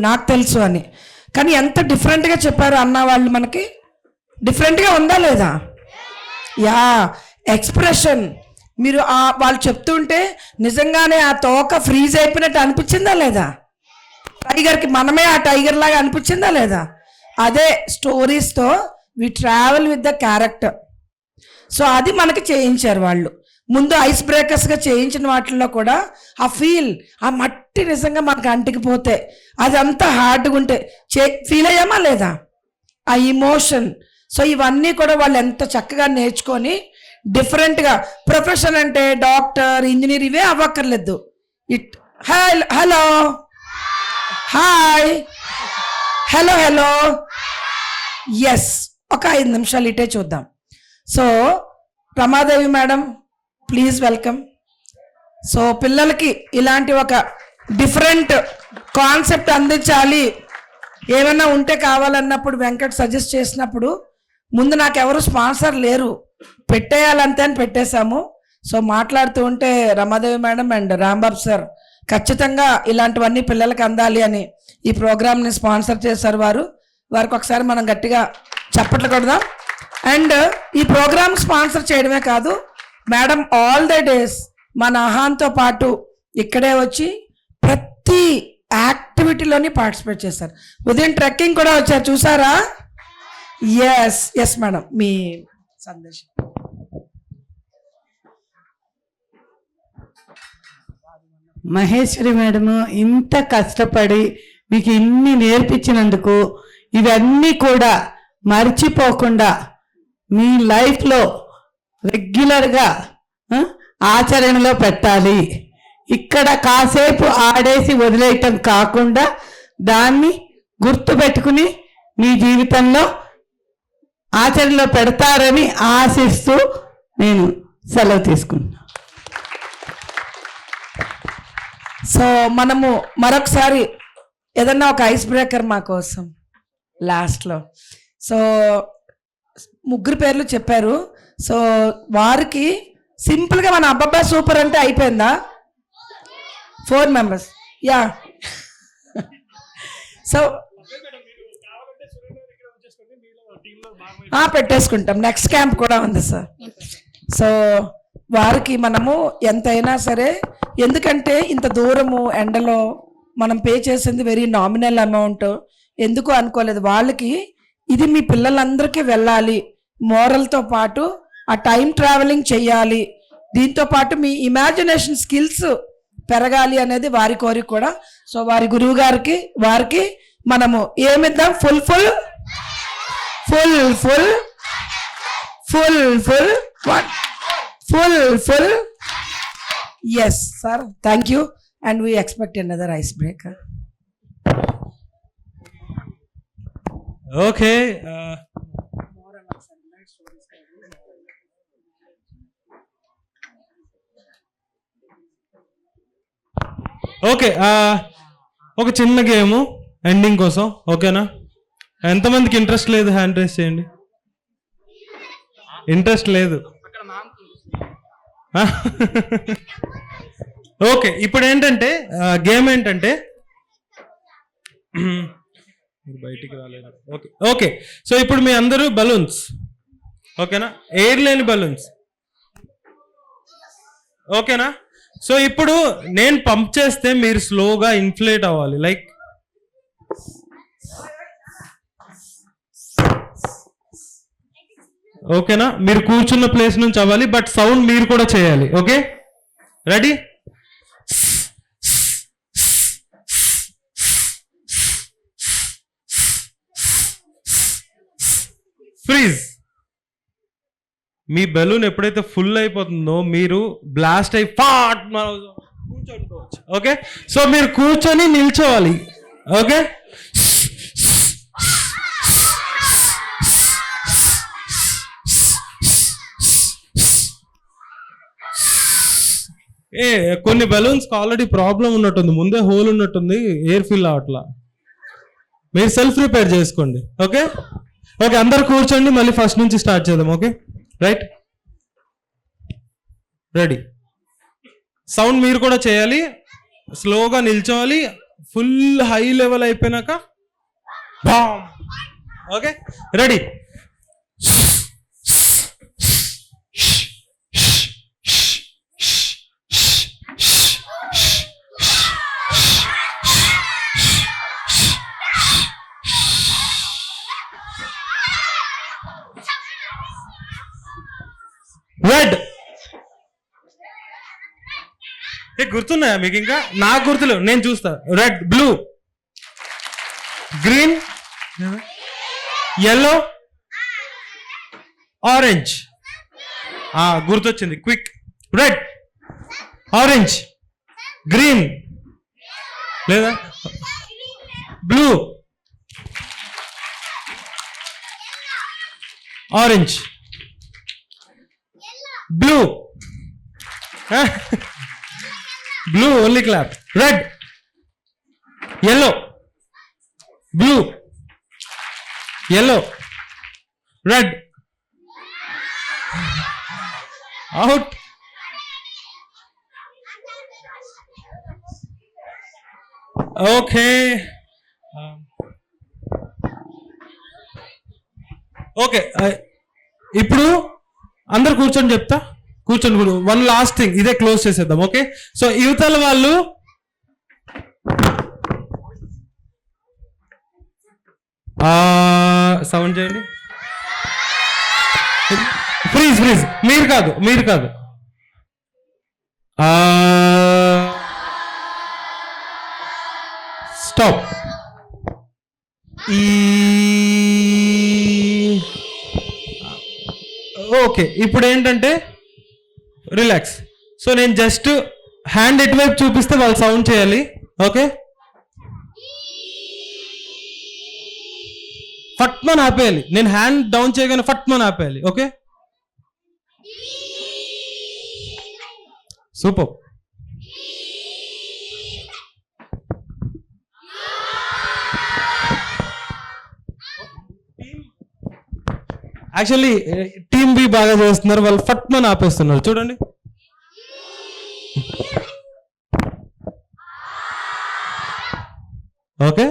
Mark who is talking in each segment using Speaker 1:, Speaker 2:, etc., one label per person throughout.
Speaker 1: నాకు తెలుసు అని. కానీ ఎంత డిఫరెంట్గా చెప్పారు అన్న వాళ్ళు, మనకి డిఫరెంట్గా ఉందా లేదా? Yeah, expression. మీరు వాళ్ళు చెప్తుంటే నిజంగానే ఆ తోక ఫ్రీజ్ అయిపోయినట్టు అనిపించిందా లేదా? టైగర్కి మనమే ఆ టైగర్ లాగా అనిపించిందా లేదా? అదే స్టోరీస్తో we travel with the character. So అది మనకి చేయించారు వాళ్ళు. ముందు ఐస్ బ్రేకర్స్గా చేయించిన వాటిల్లో కూడా ఆ ఫీల్, ఆ మట్టి నిజంగా మనకు అంటికిపోతే అదంతా హార్డ్గా ఉంటే ఫీల్ అయ్యామా లేదా? ఆ ఇమోషన్. సో ఇవన్నీ కూడా వాళ్ళు ఎంత చక్కగా నేర్చుకొని డిఫరెంట్గా, ప్రొఫెషన్ అంటే డాక్టర్, ఇంజనీర్ ఇవే అవ్వక్కర్లేదు. హలో హాయ్, హలో ఎస్, ఒక 5 నిమిషాలు ఇటే చూద్దాం. So Ramadevi madam, please welcome. So పిల్లలకి ఇలాంటి ఒక డిఫరెంట్ కాన్సెప్ట్ అందించాలి, ఏమైనా ఉంటే కావాలన్నప్పుడు వెంకట్ సజెస్ట్ చేసినప్పుడు ముందు నాకు ఎవరు స్పాన్సర్ లేరు, పెట్టేయాలంతే అని పెట్టేశాము. సో మాట్లాడుతూ ఉంటే Ramadevi madam and Rambabu sir ఖచ్చితంగా ఇలాంటివన్నీ పిల్లలకి అందాలి అని ఈ ప్రోగ్రామ్ని స్పాన్సర్ చేశారు. వారికి ఒకసారి మనం గట్టిగా చప్పట్లు కొడదాం. అండ్ ఈ ప్రోగ్రామ్ స్పాన్సర్ చేయడమే కాదు, మేడం ఆల్ ద డేస్ మన ఆహాన్తో పాటు ఇక్కడే వచ్చి ప్రతి యాక్టివిటీలోని పార్టిసిపేట్ చేశారు. ఉదయం ట్రెక్కింగ్ కూడా వచ్చారు, చూసారా? ఎస్ మేడం, మీ సందేశం.
Speaker 2: మహేశ్వరి మేడము ఇంత కష్టపడి మీకు ఇన్ని నేర్పించినందుకు, ఇవన్నీ కూడా మర్చిపోకుండా మీ లైఫ్లో రెగ్యులర్గా ఆచరణలో పెట్టాలి. ఇక్కడ కాసేపు ఆడేసి వదిలేయటం కాకుండా దాన్ని గుర్తుపెట్టుకుని మీ జీవితంలో ఆచరణలో పెడతారని ఆశిస్తూ నేను సెలవు తీసుకుంటున్నాను.
Speaker 1: సో మనము మరొకసారి ఏదన్నా ఒక ఐస్ బ్రేకర్ మా కోసం లాస్ట్లో. సో 3 పేర్లు చెప్పారు. సో వారికి సింపుల్గా మన అబ్బబ్బా సూపర్ అంటే అయిపోయిందా? 4 మెంబర్స్, యా. సో పెట్టేసుకుంటాం, నెక్స్ట్ క్యాంప్ కూడా ఉంది సార్. సో వారికి మనము ఎంతైనా సరే, ఎందుకంటే ఇంత దూరము ఎండలో మనం పే చేసింది వెరీ నామినల్ అమౌంట్, ఎందుకు అనుకోలేదు. వాళ్ళకి ఇది మీ పిల్లలందరికీ వెళ్ళాలి, మోరల్తో పాటు ఆ టైం ట్రావెలింగ్ చెయ్యాలి, దీంతో పాటు మీ ఇమాజినేషన్ స్కిల్స్ పెరగాలి అనేది వారి కోరిక కూడా. సో వారి గురువు గారికి వారికి మనము ఏమిద్దాం? Full full full full full full full full yes sir, thank you. And we expect another ice breaker.
Speaker 3: Okay, okay, ఒక చిన్న గేము ఎండింగ్ కోసం, ఓకేనా? ఎంతమందికి ఇంట్రెస్ట్ లేదు హ్యాండ్ రైస్ చేయండి. ఇంట్రెస్ట్ లేదు. ఓకే, ఇప్పుడు ఏంటంటే గేమ్ ఏంటంటే బయటికి రాలేదు. ఓకే ఓకే, సో ఇప్పుడు మీ అందరూ బలూన్స్, ఓకేనా? ఎయిర్ లేని బలూన్స్, ఓకేనా? సో ఇప్పుడు నేను పంప్ చేస్తే మీరు స్లోగా ఇన్ఫ్లేట్ అవ్వాలి, లైక్ ఓకేనా? మీరు కూర్చున్న ప్లేస్ నుంచి అవ్వాలి, బట్ సౌండ్ మీరు కూడా చేయాలి. Okay, ready? ఫ్రీజ్. మీ బెలూన్ ఎప్పుడైతే ఫుల్ అయిపోతుందో మీరు బ్లాస్ట్ అయి ఫాట్ కూర్చోనుకోవచ్చు. ఓకే, సో మీరు కూర్చొని నిల్చోవాలి. ఓకే, కొన్ని బెలూన్స్ ఆల్రెడీ ప్రాబ్లం ఉన్నట్టుంది, ముందే హోల్ ఉన్నట్టుంది, ఎయిర్ ఫిల్ అవట్లా. మీరు సెల్ఫ్ రిపేర్ చేసుకోండి. ఓకే ఓకే, అందరు కూర్చోండి, మళ్ళీ ఫస్ట్ నుంచి స్టార్ట్ చేద్దాం. Okay, right, ready. సౌండ్ మీరు కూడా చేయాలి, స్లోగా నిల్చోవాలి, ఫుల్ హై లెవెల్ అయిపోయినాక బామ్. Okay, ready? రెడ్. గుర్తున్నాయా మీకు? ఇంకా నాకు గుర్తులు, నేను చూస్తా. Red, blue, green, yellow, orange. గుర్తొచ్చింది, క్విక్. రెడ్, ఆరెంజ్, గ్రీన్ లేదా blue, orange, blue. Blue only clap. Red, yellow, blue, yellow, red. Out. Okay. Okay, ఇప్పుడు అందరు కూర్చొని చెప్తా. కూర్చొని కూడా వన్ లాస్ట్ థింగ్, ఇదే క్లోజ్ చేసేద్దాం. ఓకే, సో యువతల వాళ్ళు సౌండ్ చేయండి. ప్లీజ్ ప్లీజ్, మీరు కాదు, మీరు కాదు. స్టాప్. ఓకే, ఇప్పుడు ఏంటంటే రిలాక్స్. సో నేను జస్ట్ హ్యాండ్ ఎటువైపు చూపిస్తే వాళ్ళు సౌండ్ చేయాలి. ఓకే, ఫట్మన్ ఆపేయాలి. నేను హ్యాండ్ డౌన్ చేయగానే ఫట్మన్ ఆపేయాలి. Okay, super. Actually team B బాగా చేస్తున్నారు, వాళ్ళు ఫట్మన్ ఆపేస్తున్నారు. చూడండి, ఓకే.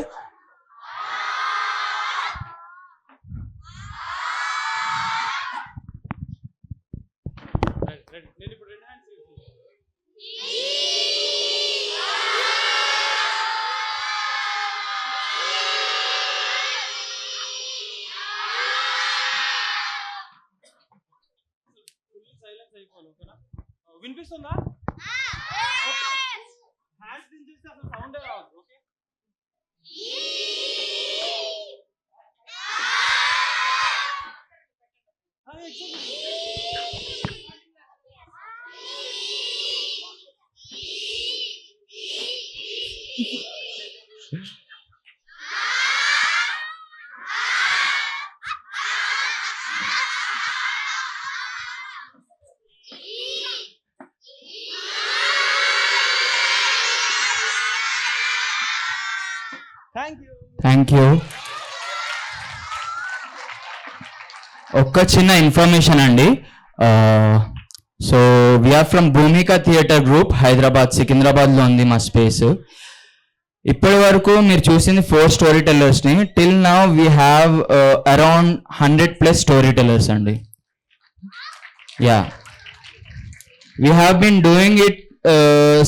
Speaker 3: వినిపిస్తుందా? హ్యాండ్స్ దించేస్తే అసలు సౌండే రాదు. Okay,
Speaker 4: thank you. ఒక్క చిన్న ఇన్ఫర్మేషన్ అండి. So we are from Bhoomika theatre group, Hyderabad, సికింద్రాబాద్లో ఉంది మా స్పేస్. ఇప్పటి వరకు మీరు చూసింది 4 స్టోరీ టెల్లర్స్ని. Till now we have around 100+ story tellers అండి. Yeah, we have been doing it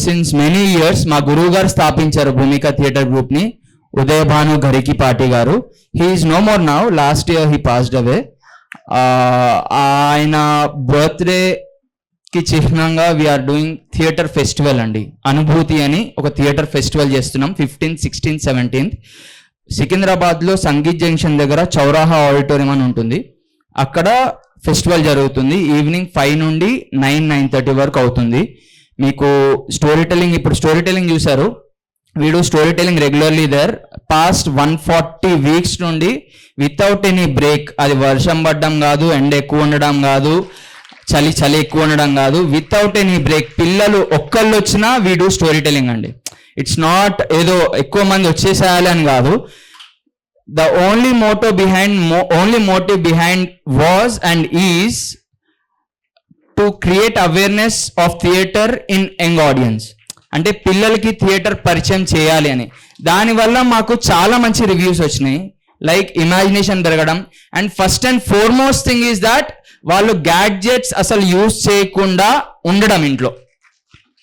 Speaker 4: since many years. మా గురువు గారు స్థాపించారు భూమిక థియేటర్ గ్రూప్ని, ఉదయ Bhanu Garikipati garu. He is no more now. Last year he passed away. ఆయన బర్త్డేకి చిహ్నంగా వీఆర్ డూయింగ్ థియేటర్ ఫెస్టివల్ అండి. అనుభూతి అని ఒక థియేటర్ ఫెస్టివల్ చేస్తున్నాం 15th, 16th, 17th. సికింద్రాబాద్లో సంగీత్ జంక్షన్ దగ్గర చౌరాహా ఆడిటోరియం అని ఉంటుంది. అక్కడ ఫెస్టివల్ జరుగుతుంది. ఈవినింగ్ 5 నుండి 9-9:30 వరకు అవుతుంది. మీకు స్టోరీ టెల్లింగ్, ఇప్పుడు స్టోరీ టెల్లింగ్ చూశారు, we do storytelling regularly there. Past 140 weeks నుండి వితౌట్ ఎనీ బ్రేక్. అది వర్షం పడడం కాదు, ఎండ ఎక్కువ ఉండడం కాదు, చలి ఎక్కువ ఉండడం కాదు, వితౌట్ ఎనీ బ్రేక్. పిల్లలు ఒక్కళ్ళు వచ్చినా వీ డూ స్టోరీ టెల్లింగ్ అండి. ఇట్స్ నాట్ ఏదో ఎక్కువ మంది వచ్చేసేయాలి అని కాదు. The only motive behind was and is to create awareness of theatre in young audience. అంటే పిల్లలకి థియేటర్ పరిచయం చేయాలి అని. దానివల్ల మాకు చాలా మంచి రివ్యూస్ వచ్చినాయి, లైక్ ఇమాజినేషన్ పెరగడం. And first and foremost thing is that వాళ్ళు గ్యాడ్జెట్స్ అసలు యూజ్ చేయకుండా ఉండడం ఇంట్లో.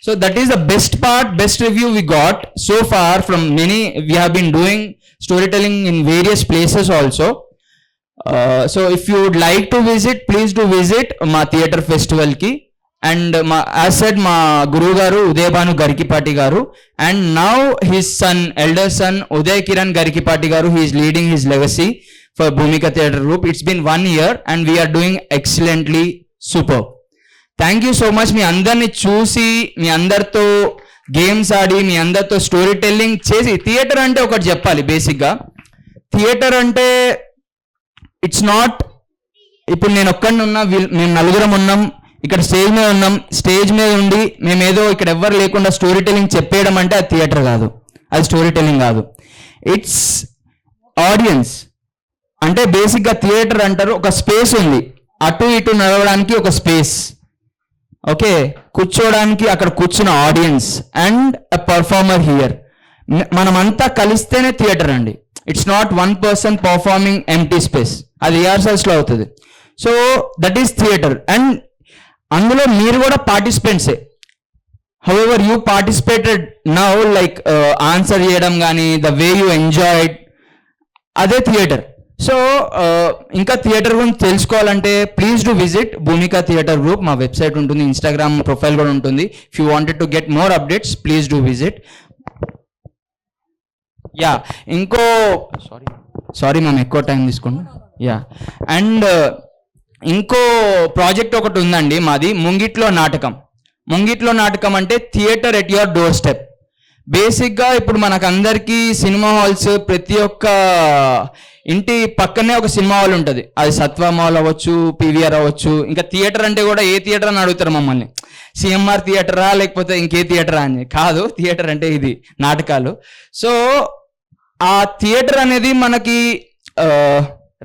Speaker 4: So that is the best part, best review we got so far from many. We have been doing storytelling in various places also. So if you would like to visit, please do visit ma theater festival ki. And as said, ma Guru garu Uday Banu Garikipati garu, and now his son, elder son Uday Kiran Garikipati garu, he is leading his legacy for Bhumika Theatre Group. It's been 1 year and we are doing excellently superb. Thank you so much. మీ అందరిని చూసి, మీ అందరితో games ఆడి, మీ అందరితో story telling చేసి. Theatre అంటే ఒకటి చెప్పాలి బేసిక్గా. థియేటర్ అంటే ఇట్స్ నాట్, ఇప్పుడు నేను ఒక్కడిని ఉన్నా, మేము నలుగురం ఉన్నాం ఇక్కడ స్టేజ్ మీద ఉన్నాం, స్టేజ్ మీద ఉండి మేమేదో ఇక్కడ ఎవ్వరు లేకుండా స్టోరీ టెల్లింగ్ చెప్పేయడం అంటే అది థియేటర్ కాదు, అది స్టోరీ టెల్లింగ్ కాదు. It's audience. అంటే బేసిక్గా థియేటర్ అంటారు ఒక స్పేస్ ఉంది, అటు ఇటు నడవడానికి ఒక స్పేస్, ఓకే, కూర్చోడానికి అక్కడ కూర్చున్న audience and a performer here. మనమంతా కలిస్తేనే థియేటర్ అండి. It's not one person performing empty space, అది రిహార్సల్స్లో అవుతుంది. So that is theatre. And అందులో మీరు కూడా పార్టిసిపెంట్సే. However you participated now, like answer చేయడం కానీ, ద వే యూ ఎంజాయ్డ్, అదే థియేటర్. సో ఇంకా థియేటర్ గురించి తెలుసుకోవాలంటే please do visit Bhoomika theatre group. మా వెబ్సైట్ ఉంటుంది, ఇన్స్టాగ్రామ్ ప్రొఫైల్ కూడా ఉంటుంది. If you wanted to get more updates please do visit. Yeah, ఇంకో సారీ మ్యామ్ ఎక్కువ టైం తీసుకోండి. యా, అండ్ ఇంకో ప్రాజెక్ట్ ఒకటి ఉందండి మాది, ముంగిట్లో నాటకం. ముంగిట్లో నాటకం అంటే theatre at your door step. బేసిక్గా ఇప్పుడు మనకందరికీ సినిమా హాల్స్, ప్రతి ఒక్క ఇంటి పక్కనే ఒక సినిమా హాల్ ఉంటుంది. అది సత్వ మాల్ అవ్వచ్చు, పీవీఆర్ అవ్వచ్చు. ఇంకా థియేటర్ అంటే కూడా ఏ థియేటర్ అని అడుగుతారు మమ్మల్ని, సిఎంఆర్ థియేటరా లేకపోతే ఇంకే థియేటరా అని. కాదు, థియేటర్ అంటే ఇది నాటకాలు. సో ఆ థియేటర్ అనేది మనకి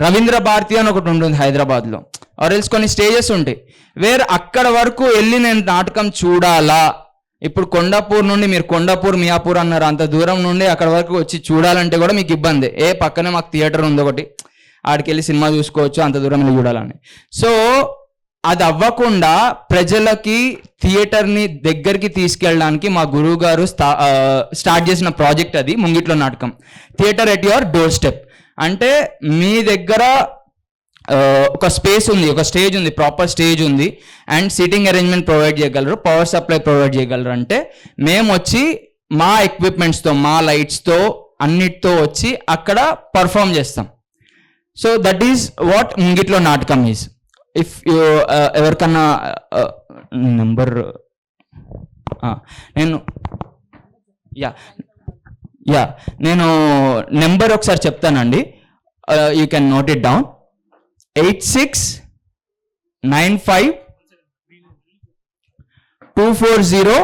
Speaker 4: రవీంద్ర భారతి అని ఒకటి ఉంటుంది హైదరాబాద్లో, ఆర్ఎల్స్ కొన్ని స్టేజెస్ ఉంటాయి వేర్ అక్కడ వరకు వెళ్ళి నేను నాటకం చూడాలా. ఇప్పుడు కొండాపూర్ నుండి, మీరు కొండాపూర్ మియాపూర్ అన్నారు, అంత దూరం నుండి అక్కడ వరకు వచ్చి చూడాలంటే కూడా మీకు ఇబ్బంది. పక్కనే మాకు థియేటర్ ఉంది ఒకటి, ఆడికి వెళ్ళి సినిమా చూసుకోవచ్చు, అంత దూరం వెళ్ళి చూడాలని. సో అది అవ్వకుండా ప్రజలకి థియేటర్ని దగ్గరికి తీసుకెళ్ళడానికి మా గురువు గారు స్టార్ట్ చేసిన ప్రాజెక్ట్ అది ముంగిట్లో నాటకం. Theatre at your door step అంటే మీ దగ్గర ఒక స్పేస్ ఉంది, ఒక స్టేజ్ ఉంది, ప్రాపర్ స్టేజ్ ఉంది, అండ్ సీటింగ్ అరేంజ్మెంట్ ప్రొవైడ్ చేయగలరు, పవర్ సప్లై ప్రొవైడ్ చేయగలరు. అంటే మేము వచ్చి మా ఎక్విప్మెంట్స్తో, మా లైట్స్తో, అన్నిటితో వచ్చి అక్కడ పర్ఫామ్ చేస్తాం. సో దట్ ఈస్ వాట్ ముంగిట్లో నాటకం ఈజ్. ఇఫ్ యూ ఎవరికన్నా నెంబర్ నేను నెంబర్ ఒకసారి చెప్తానండి, you can note it down. 86395240.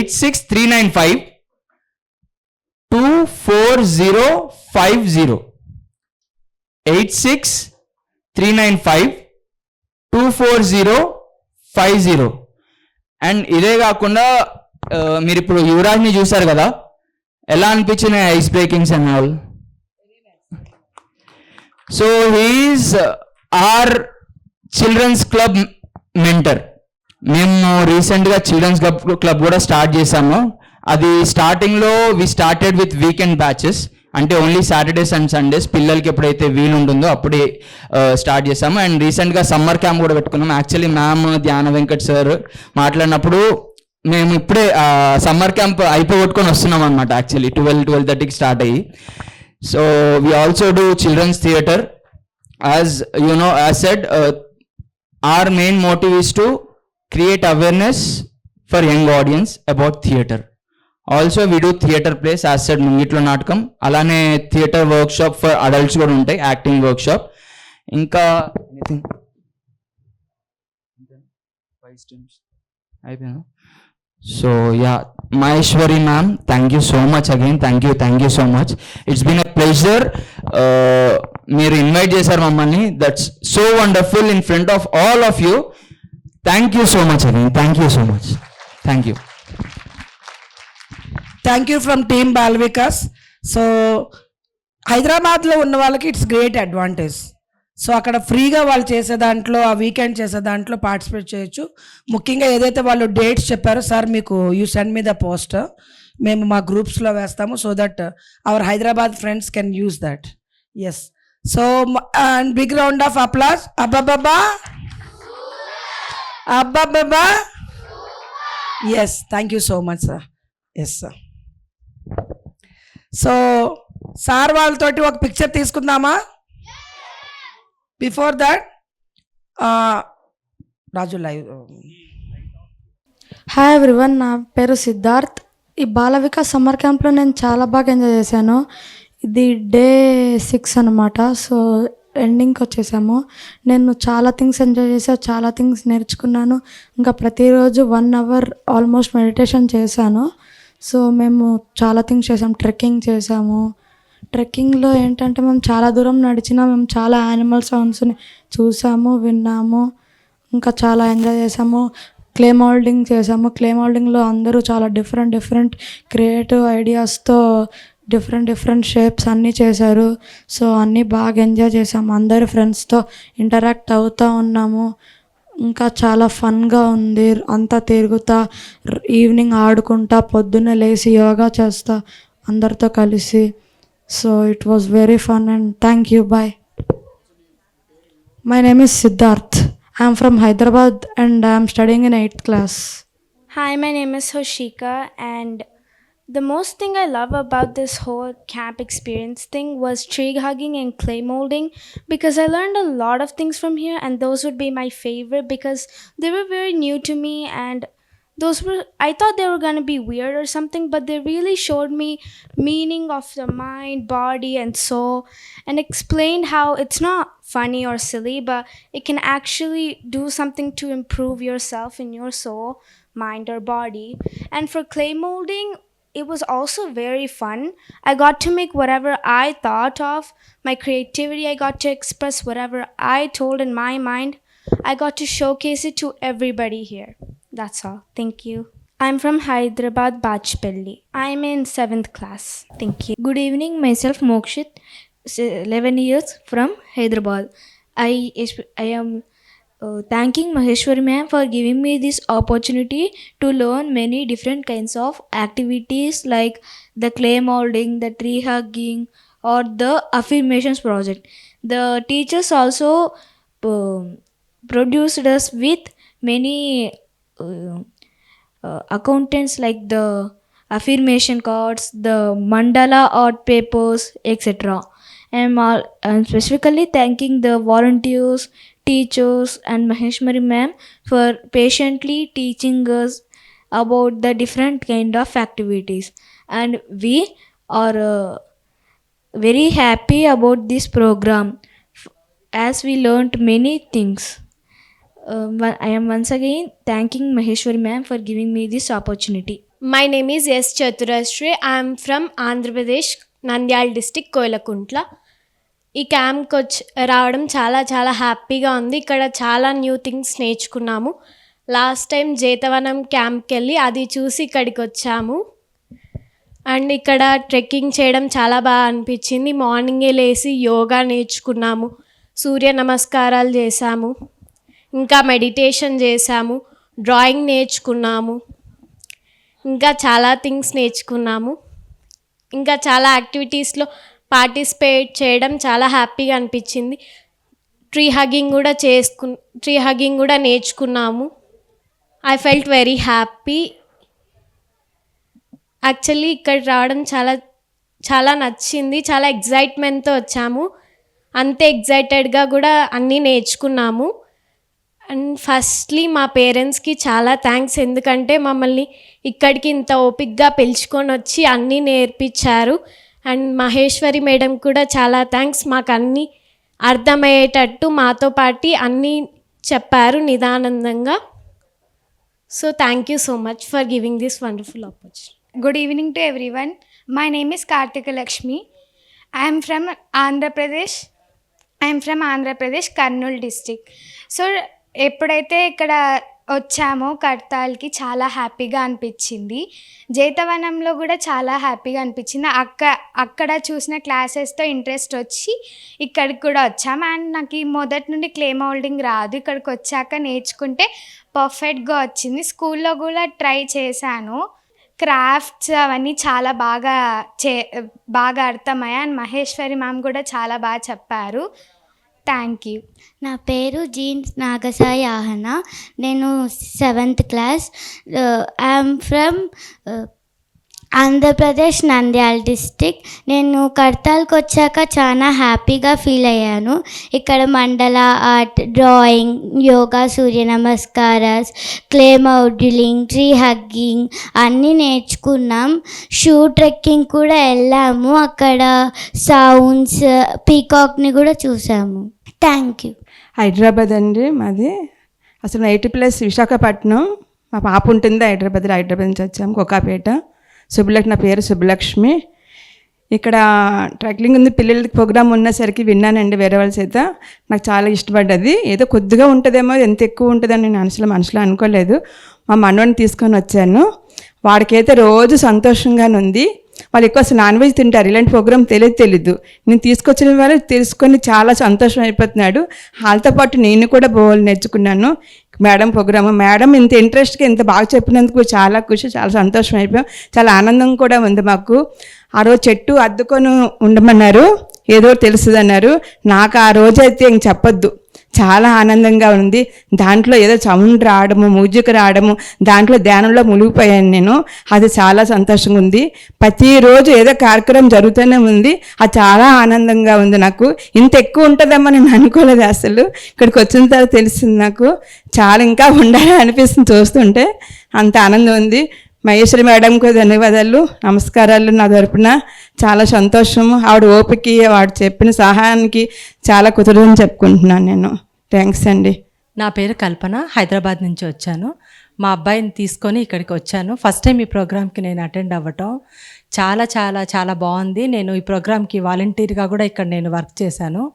Speaker 4: 8639524050. And ఇదే కాకుండా మీరు ఇప్పుడు యువరాజ్ని చూసారు కదా, ఎలా అనిపించిన ice breakings and all. So he is our children's club mentor. మేము రీసెంట్గా చిల్డ్రన్స్ క్లబ్ కూడా స్టార్ట్ చేసాము. అది స్టార్టింగ్లో we started with weekend batches, అంటే ఓన్లీ సాటర్డేస్ అండ్ సండేస్ పిల్లలకి ఎప్పుడైతే వీలు ఉంటుందో అప్పుడే స్టార్ట్ చేసాము. అండ్ రీసెంట్గా సమ్మర్ క్యాంప్ కూడా పెట్టుకున్నాము. యాక్చువల్లీ మ్యామ్ ధ్యాన వెంకట్ సార్ మాట్లాడినప్పుడు మేము ఇప్పుడే సమ్మర్ క్యాంప్ అయిపోగొట్టుకొని వస్తున్నాం అనమాట. యాక్చువల్లీ 12:30కి స్టార్ట్ అయ్యి. So we also do children's theatre. As you know, as said, our main motive is to create awareness for young audience about theatre. Also we do theatre plays, as said Mungitlo Natakam. Alane theatre workshop for adults kuda untayi, acting workshop. Inka anything 5 stems ayipena. So yeah, Maheshwari ma'am, thank you so much again. Thank you so much. It's been a pleasure. మీరు invite చేశారు మమ్మల్ని. That's so wonderful in front of all of you. Thank you so much again, thank you so much, thank you.
Speaker 1: Thank you from team ball Vikas. So హైదరాబాద్లో ఉన్న వాళ్ళకి it's great advantage. So అక్కడ ఫ్రీగా వాళ్ళు చేసే దాంట్లో, ఆ వీకెండ్ చేసే దాంట్లో పార్టిసిపేట్ చేయొచ్చు. ముఖ్యంగా ఏదైతే వాళ్ళు డేట్స్ చెప్పారో, సార్ మీకు you send me the poster, మేము మా గ్రూప్స్లో వేస్తాము, so that our Hyderabad friends can use that. Yes. So and big round of applause. అబ్బాబాబా అబ్బాబాబా. Yes, thank you so much sir. Yes sir. So sir వాళ్ళతోటి ఒక పిక్చర్ తీసుకుందామా? Before that Raju live.
Speaker 5: Hi everyone, నా పేరు సిద్ధార్థ్. ఈ బాల వికాస్ సమ్మర్ క్యాంప్లో నేను చాలా బాగా ఎంజాయ్ చేశాను. ఇది డే 6 అనమాట. సో ఎండింగ్కి వచ్చేసాము. నేను చాలా థింగ్స్ ఎంజాయ్ చేశాను, చాలా థింగ్స్ నేర్చుకున్నాను. ఇంకా ప్రతిరోజు 1 అవర్ ఆల్మోస్ట్ మెడిటేషన్ చేశాను. సో మేము చాలా థింగ్స్ చేసాము. ట్రెక్కింగ్ చేసాము. ట్రెక్కింగ్లో ఏంటంటే మేము చాలా దూరం నడిచినా మేము చాలా యానిమల్ సౌండ్స్ని చూసాము, విన్నాము. ఇంకా చాలా ఎంజాయ్ చేసాము. క్లే మౌల్డింగ్ చేసాము. క్లే మౌల్డింగ్లో అందరూ చాలా డిఫరెంట్ క్రియేటివ్ ఐడియాస్తో డిఫరెంట్ షేప్స్ అన్నీ చేశారు. సో అన్నీ బాగా ఎంజాయ్ చేసాము. అందరు ఫ్రెండ్స్తో ఇంటరాక్ట్ అవుతూ ఉన్నాము. ఇంకా చాలా ఫన్గా ఉంది. అంతా తిరుగుతా, ఈవినింగ్ ఆడుకుంటా, పొద్దున్నే లేచి యోగా చేస్తా అందరితో కలిసి. So it was very fun and thank you. Bye. My name is Siddharth. I am from Hyderabad and I am studying in 8th class.
Speaker 6: Hi, my name is Hoshika, and the most thing I love about this whole camp experience thing was tree hugging and clay molding, because I learned a lot of things from here, and those would be my favorite because they were very new to me, and I thought they were going to be weird or something, but they really showed me meaning of the mind, body and soul, and explained how it's not funny or silly, but it can actually do something to improve yourself in your soul, mind or body. And for clay molding, it was also very fun. I got to make whatever I thought of, my creativity. I got to express whatever I told in my mind. I got to showcase it to everybody here. That's all. Thank you. I'm from Hyderabad, Bachpalli. I'm in 7th class. Thank you.
Speaker 7: Good evening, myself Mokshit, 11 years from Hyderabad. I am thanking Maheshwari ma'am for giving me this opportunity to learn many different kinds of activities like the clay molding, the tree hugging, or the affirmations project. The teachers also produced us with many accountants like the affirmation cards, the mandala art papers, etc. I'm specifically thanking the volunteers, teachers and Maheshwari ma'am for patiently teaching us about the different kind of activities, and we are very happy about this program as we learnt many things. I am once again thanking Maheshwari ma'am for giving me this opportunity.
Speaker 8: My name is S. Chaturashri. I am from Andhra Pradesh, Nandyal district, Koyalakuntla. ఈ క్యాంప్కి రావడం చాలా హ్యాపీగా ఉంది. ఇక్కడ చాలా new things నేర్చుకున్నాము. Last time Jetavanam క్యాంప్కి వెళ్ళి అది చూసి ఇక్కడికి వచ్చాము. అండ్ ఇక్కడ ట్రెక్కింగ్ చేయడం చాలా బాగా అనిపించింది. మార్నింగే లేచి యోగా నేర్చుకున్నాము, సూర్య నమస్కారాలు చేశాము, ఇంకా మెడిటేషన్ చేశాము, డ్రాయింగ్ నేర్చుకున్నాము, ఇంకా చాలా థింగ్స్ నేర్చుకున్నాము. ఇంకా చాలా యాక్టివిటీస్లో పార్టిసిపేట్ చేయడం చాలా హ్యాపీగా అనిపించింది. ట్రీ హగ్గింగ్ కూడా నేర్చుకున్నాము. I felt very happy. Actually ఇక్కడ రావడం చాలా నచ్చింది. చాలా ఎగ్జైట్మెంట్తో వచ్చాము. అంతే ఎగ్జైటెడ్గా కూడా అన్నీ నేర్చుకున్నాము. అండ్ ఫస్ట్లీ మా పేరెంట్స్కి చాలా థ్యాంక్స్, ఎందుకంటే మమ్మల్ని ఇక్కడికి ఇంత ఓపిక్గా పిలుచుకొని వచ్చి అన్నీ నేర్పించారు. అండ్ మహేశ్వరి మేడం కూడా చాలా థ్యాంక్స్, మాకు అన్నీ అర్థమయ్యేటట్టు మాతో పాటు అన్నీ చెప్పారు నిదానందంగా. So thank you so much for giving this wonderful opportunity.
Speaker 9: Good evening to everyone. My name is Kartika Lakshmi. I am from Andhra Pradesh, Karnool district. So ఎప్పుడైతే ఇక్కడ వచ్చామో కడతాల్కి చాలా హ్యాపీగా అనిపించింది. జైతవనంలో కూడా చాలా హ్యాపీగా అనిపించింది. అక్కడ చూసిన క్లాసెస్తో ఇంట్రెస్ట్ వచ్చి ఇక్కడికి కూడా వచ్చాము. అండ్ నాకు మొదటి నుండి క్లే మౌల్డింగ్ రాదు. ఇక్కడికి వచ్చాక నేర్చుకుంటే పర్ఫెక్ట్గా వచ్చింది. స్కూల్లో కూడా ట్రై చేశాను. క్రాఫ్ట్స్ అవన్నీ చాలా బాగా అర్థమయ్యాయి. అండ్ మహేశ్వరి మ్యామ్ కూడా చాలా బాగా చెప్పారు. Thank you.
Speaker 10: నా పేరు జీన్ నాగసాయి ఆహన. నేను 7th class. I'm from Andhra Pradesh Nandyal district. నేను కడతాల్కి వచ్చాక చాలా హ్యాపీగా ఫీల్ అయ్యాను. ఇక్కడ మండల ఆర్ట్, డ్రాయింగ్, యోగా, సూర్య నమస్కారాస్, క్లే మౌడలింగ్, ట్రీ హగ్గింగ్ అన్నీ నేర్చుకున్నాం. షూ ట్రెక్కింగ్ కూడా వెళ్ళాము. అక్కడ సౌండ్స్, పీకాక్ని కూడా చూసాము. Thank you.
Speaker 11: హైదరాబాద్ అండి మాది. అసలు 80+ విశాఖపట్నం. మా పాప ఉంటుంది హైదరాబాద్ నుంచి వచ్చాము, కోకాపేట. నా పేరు శుభలక్ష్మి. ఇక్కడ ట్రెక్కింగ్ ఉంది, పిల్లలకి ప్రోగ్రామ్ ఉన్నసరికి విన్నానండి వేరే వాళ్ళ చేత. నాకు చాలా ఇష్టపడ్డది. ఏదో కొద్దిగా ఉంటుందేమో, ఎంత ఎక్కువ ఉంటుందని నేను మనసులో అనుకోలేదు. మా మనవడిని తీసుకొని వచ్చాను. వాడికైతే రోజు సంతోషంగానే ఉంది. వాళ్ళు ఎక్కువ అసలు నాన్ వెజ్ తింటారు. ఇలాంటి ప్రోగ్రామ్ తెలీదు. నేను తీసుకొచ్చిన వాళ్ళు తెలుసుకొని చాలా సంతోషం అయిపోతున్నాడు. వాళ్ళతో పాటు నేను కూడా బోల్ నేర్చుకున్నాను. మేడం ఇంత ఇంట్రెస్ట్గా ఇంత బాగా చెప్పినందుకు చాలా ఖుషి, చాలా సంతోషం అయిపోయాం. చాలా ఆనందం కూడా ఉంది మాకు. ఆ రోజు చెట్టు అద్దుకొని ఉండమన్నారు, ఏదో తెలుస్తుంది అన్నారు. నాకు ఆ రోజైతే ఇంక చెప్పొద్దు, చాలా ఆనందంగా ఉంది. దాంట్లో ఏదో సౌండ్ రావడము, మ్యూజిక్ రావడము, దాంట్లో ధ్యానంలో మునిగిపోయాను నేను. అది చాలా సంతోషంగా ఉంది. ప్రతిరోజు ఏదో కార్యక్రమం జరుగుతూనే ఉంది. అది చాలా ఆనందంగా ఉంది. నాకు ఇంత ఎక్కువ ఉంటుందేమో నేను అనుకోలేదు అసలు. ఇక్కడికి వచ్చిన తర్వాత తెలిసింది నాకు. చాలా ఇంకా ఉండాలి అనిపిస్తుంది చూస్తుంటే. అంత ఆనందం ఉంది. మహేశ్వరి మేడంకు ధన్యవాదాలు, నమస్కారాలు నా తరపున. చాలా సంతోషము. ఆవిడ ఓపికకి, ఆవిడ చెప్పిన సహాయానికి చాలా కృతజ్ఞతలు చెప్పుకుంటున్నాను నేను. థ్యాంక్స్ అండి.
Speaker 12: నా పేరు కల్పన, హైదరాబాద్ నుంచి వచ్చాను. మా అబ్బాయిని తీసుకొని ఇక్కడికి వచ్చాను. ఫస్ట్ టైం ఈ ప్రోగ్రామ్కి నేను అటెండ్ అవ్వటం చాలా చాలా చాలా బాగుంది. నేను ఈ ప్రోగ్రామ్కి వాలంటీర్గా కూడా ఇక్కడ నేను వర్క్ చేశాను.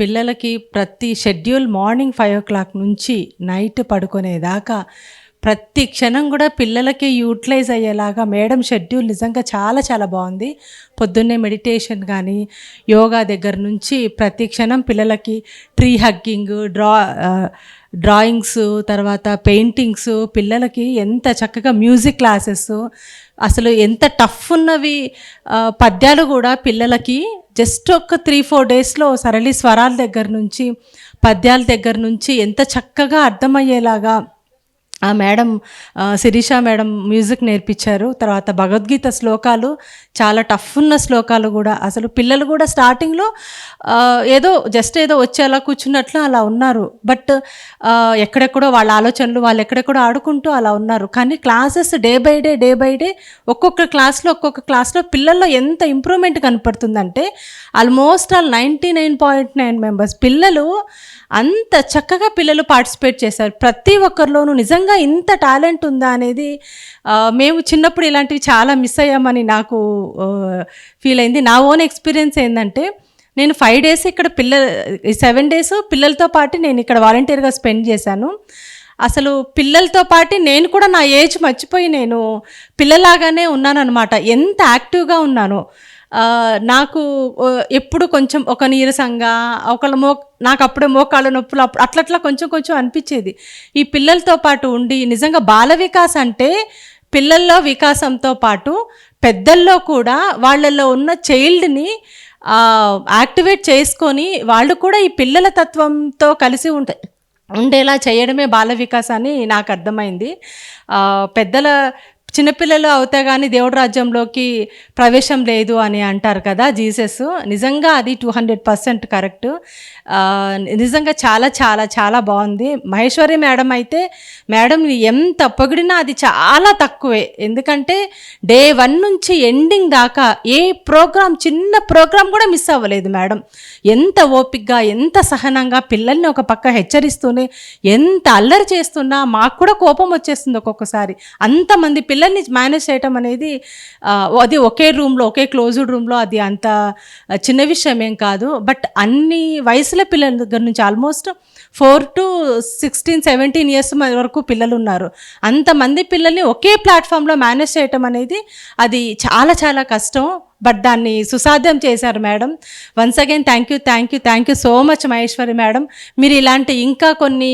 Speaker 12: పిల్లలకి ప్రతి షెడ్యూల్ మార్నింగ్ 5 o'clock నుంచి నైట్ పడుకునేదాకా ప్రతి క్షణం కూడా పిల్లలకి యూటిలైజ్ అయ్యేలాగా మేడం షెడ్యూల్ నిజంగా చాలా చాలా బాగుంది. పొద్దున్నే మెడిటేషన్ కానీ, యోగా దగ్గర నుంచి ప్రతి క్షణం పిల్లలకి ట్రీ హగ్గింగ్, డ్రాయింగ్స్, తర్వాత పెయింటింగ్స్, పిల్లలకి ఎంత చక్కగా మ్యూజిక్ క్లాసెస్, అసలు ఎంత టఫ్ ఉన్నవి పద్యాలు కూడా పిల్లలకి జస్ట్ ఒక 3-4 డేస్లో సరళి స్వరాల దగ్గర నుంచి, పద్యాల దగ్గర నుంచి ఎంత చక్కగా అర్థమయ్యేలాగా ఆ మేడం, శిరీష మేడం మ్యూజిక్ నేర్పించారు. తర్వాత భగవద్గీత శ్లోకాలు, చాలా టఫ్ ఉన్న శ్లోకాలు కూడా. అసలు పిల్లలు కూడా స్టార్టింగ్లో ఏదో వచ్చేలా కూర్చున్నట్లు అలా ఉన్నారు. బట్ ఎక్కడెక్కడో వాళ్ళ ఆలోచనలు, వాళ్ళు ఎక్కడెక్కడో ఆడుకుంటూ అలా ఉన్నారు. కానీ క్లాసెస్ డే బై డే ఒక్కొక్క క్లాస్లో పిల్లల్లో ఎంత ఇంప్రూవ్మెంట్ కనపడుతుందంటే ఆల్మోస్ట్ 99.9 మెంబర్స్ పిల్లలు అంత చక్కగా పిల్లలు పార్టిసిపేట్ చేశారు. ప్రతి ఒక్కరిలోనూ నిజంగా ఇంత టాలెంట్ ఉందా అనేది మేము చిన్నప్పుడు ఇలాంటివి చాలా మిస్ అయ్యామని నాకు ఫీల్ అయింది. నా ఓన్ ఎక్స్పీరియన్స్ ఏంటంటే, నేను 5 days ఇక్కడ 7 days పిల్లలతో పాటు నేను ఇక్కడ వాలంటీర్గా స్పెండ్ చేశాను. అసలు పిల్లలతో పాటు నేను కూడా నా ఏజ్ మర్చిపోయి నేను పిల్లలాగానే ఉన్నానన్నమాట. ఎంత యాక్టివ్గా ఉన్నానో. నాకు ఎప్పుడు కొంచెం ఒక నీరసంగా, నాకు అప్పుడే మోకాళ్ళ నొప్పులు అట్లా కొంచెం అనిపించేది. ఈ పిల్లలతో పాటు ఉండి నిజంగా బాల వికాస్ అంటే పిల్లల్లో వికాసంతో పాటు పెద్దల్లో కూడా వాళ్ళల్లో ఉన్న చైల్డ్ని యాక్టివేట్ చేసుకొని వాళ్ళు కూడా ఈ పిల్లల తత్వంతో కలిసి ఉండేలా చేయడమే బాల వికాస్ అని నాకు అర్థమైంది. చిన్నపిల్లలు అవుతే కానీ దేవుడి రాజ్యంలోకి ప్రవేశం లేదు అని అంటారు కదా జీసస్. నిజంగా అది 200% కరెక్ట్. నిజంగా చాలా చాలా చాలా బాగుంది. మహేశ్వరి మేడం అయితే మేడంని ఎంత పొగిడినా అది చాలా తక్కువే. ఎందుకంటే డే 1 నుంచి ఎండింగ్ దాకా ఏ చిన్న ప్రోగ్రామ్ కూడా మిస్ అవ్వలేదు మేడం. ఎంత ఓపికగా, ఎంత సహనంగా పిల్లల్ని ఒక పక్క హెచ్చరిస్తూనే, ఎంత అల్లరి చేస్తున్నా మాకు కూడా కోపం వచ్చేస్తుంది ఒక్కొక్కసారి. అంతమంది పిల్లల్ని మేనేజ్ చేయటం అనేది అది ఒకే క్లోజ్డ్ రూమ్లో అది అంత చిన్న విషయం ఏం కాదు. బట్ అన్ని వయసుల పిల్లల దగ్గర నుంచి ఆల్మోస్ట్ 4 to 16, 17 ఇయర్స్ వరకు పిల్లలు ఉన్నారు. అంతమంది పిల్లల్ని ఒకే ప్లాట్ఫామ్లో మేనేజ్ చేయటం అనేది అది చాలా చాలా కష్టం. బట్ దాన్ని సుసాధ్యం చేశారు madam. Once again thank you so much Maheshwari madam. మీరు ఇలాంటి ఇంకా కొన్ని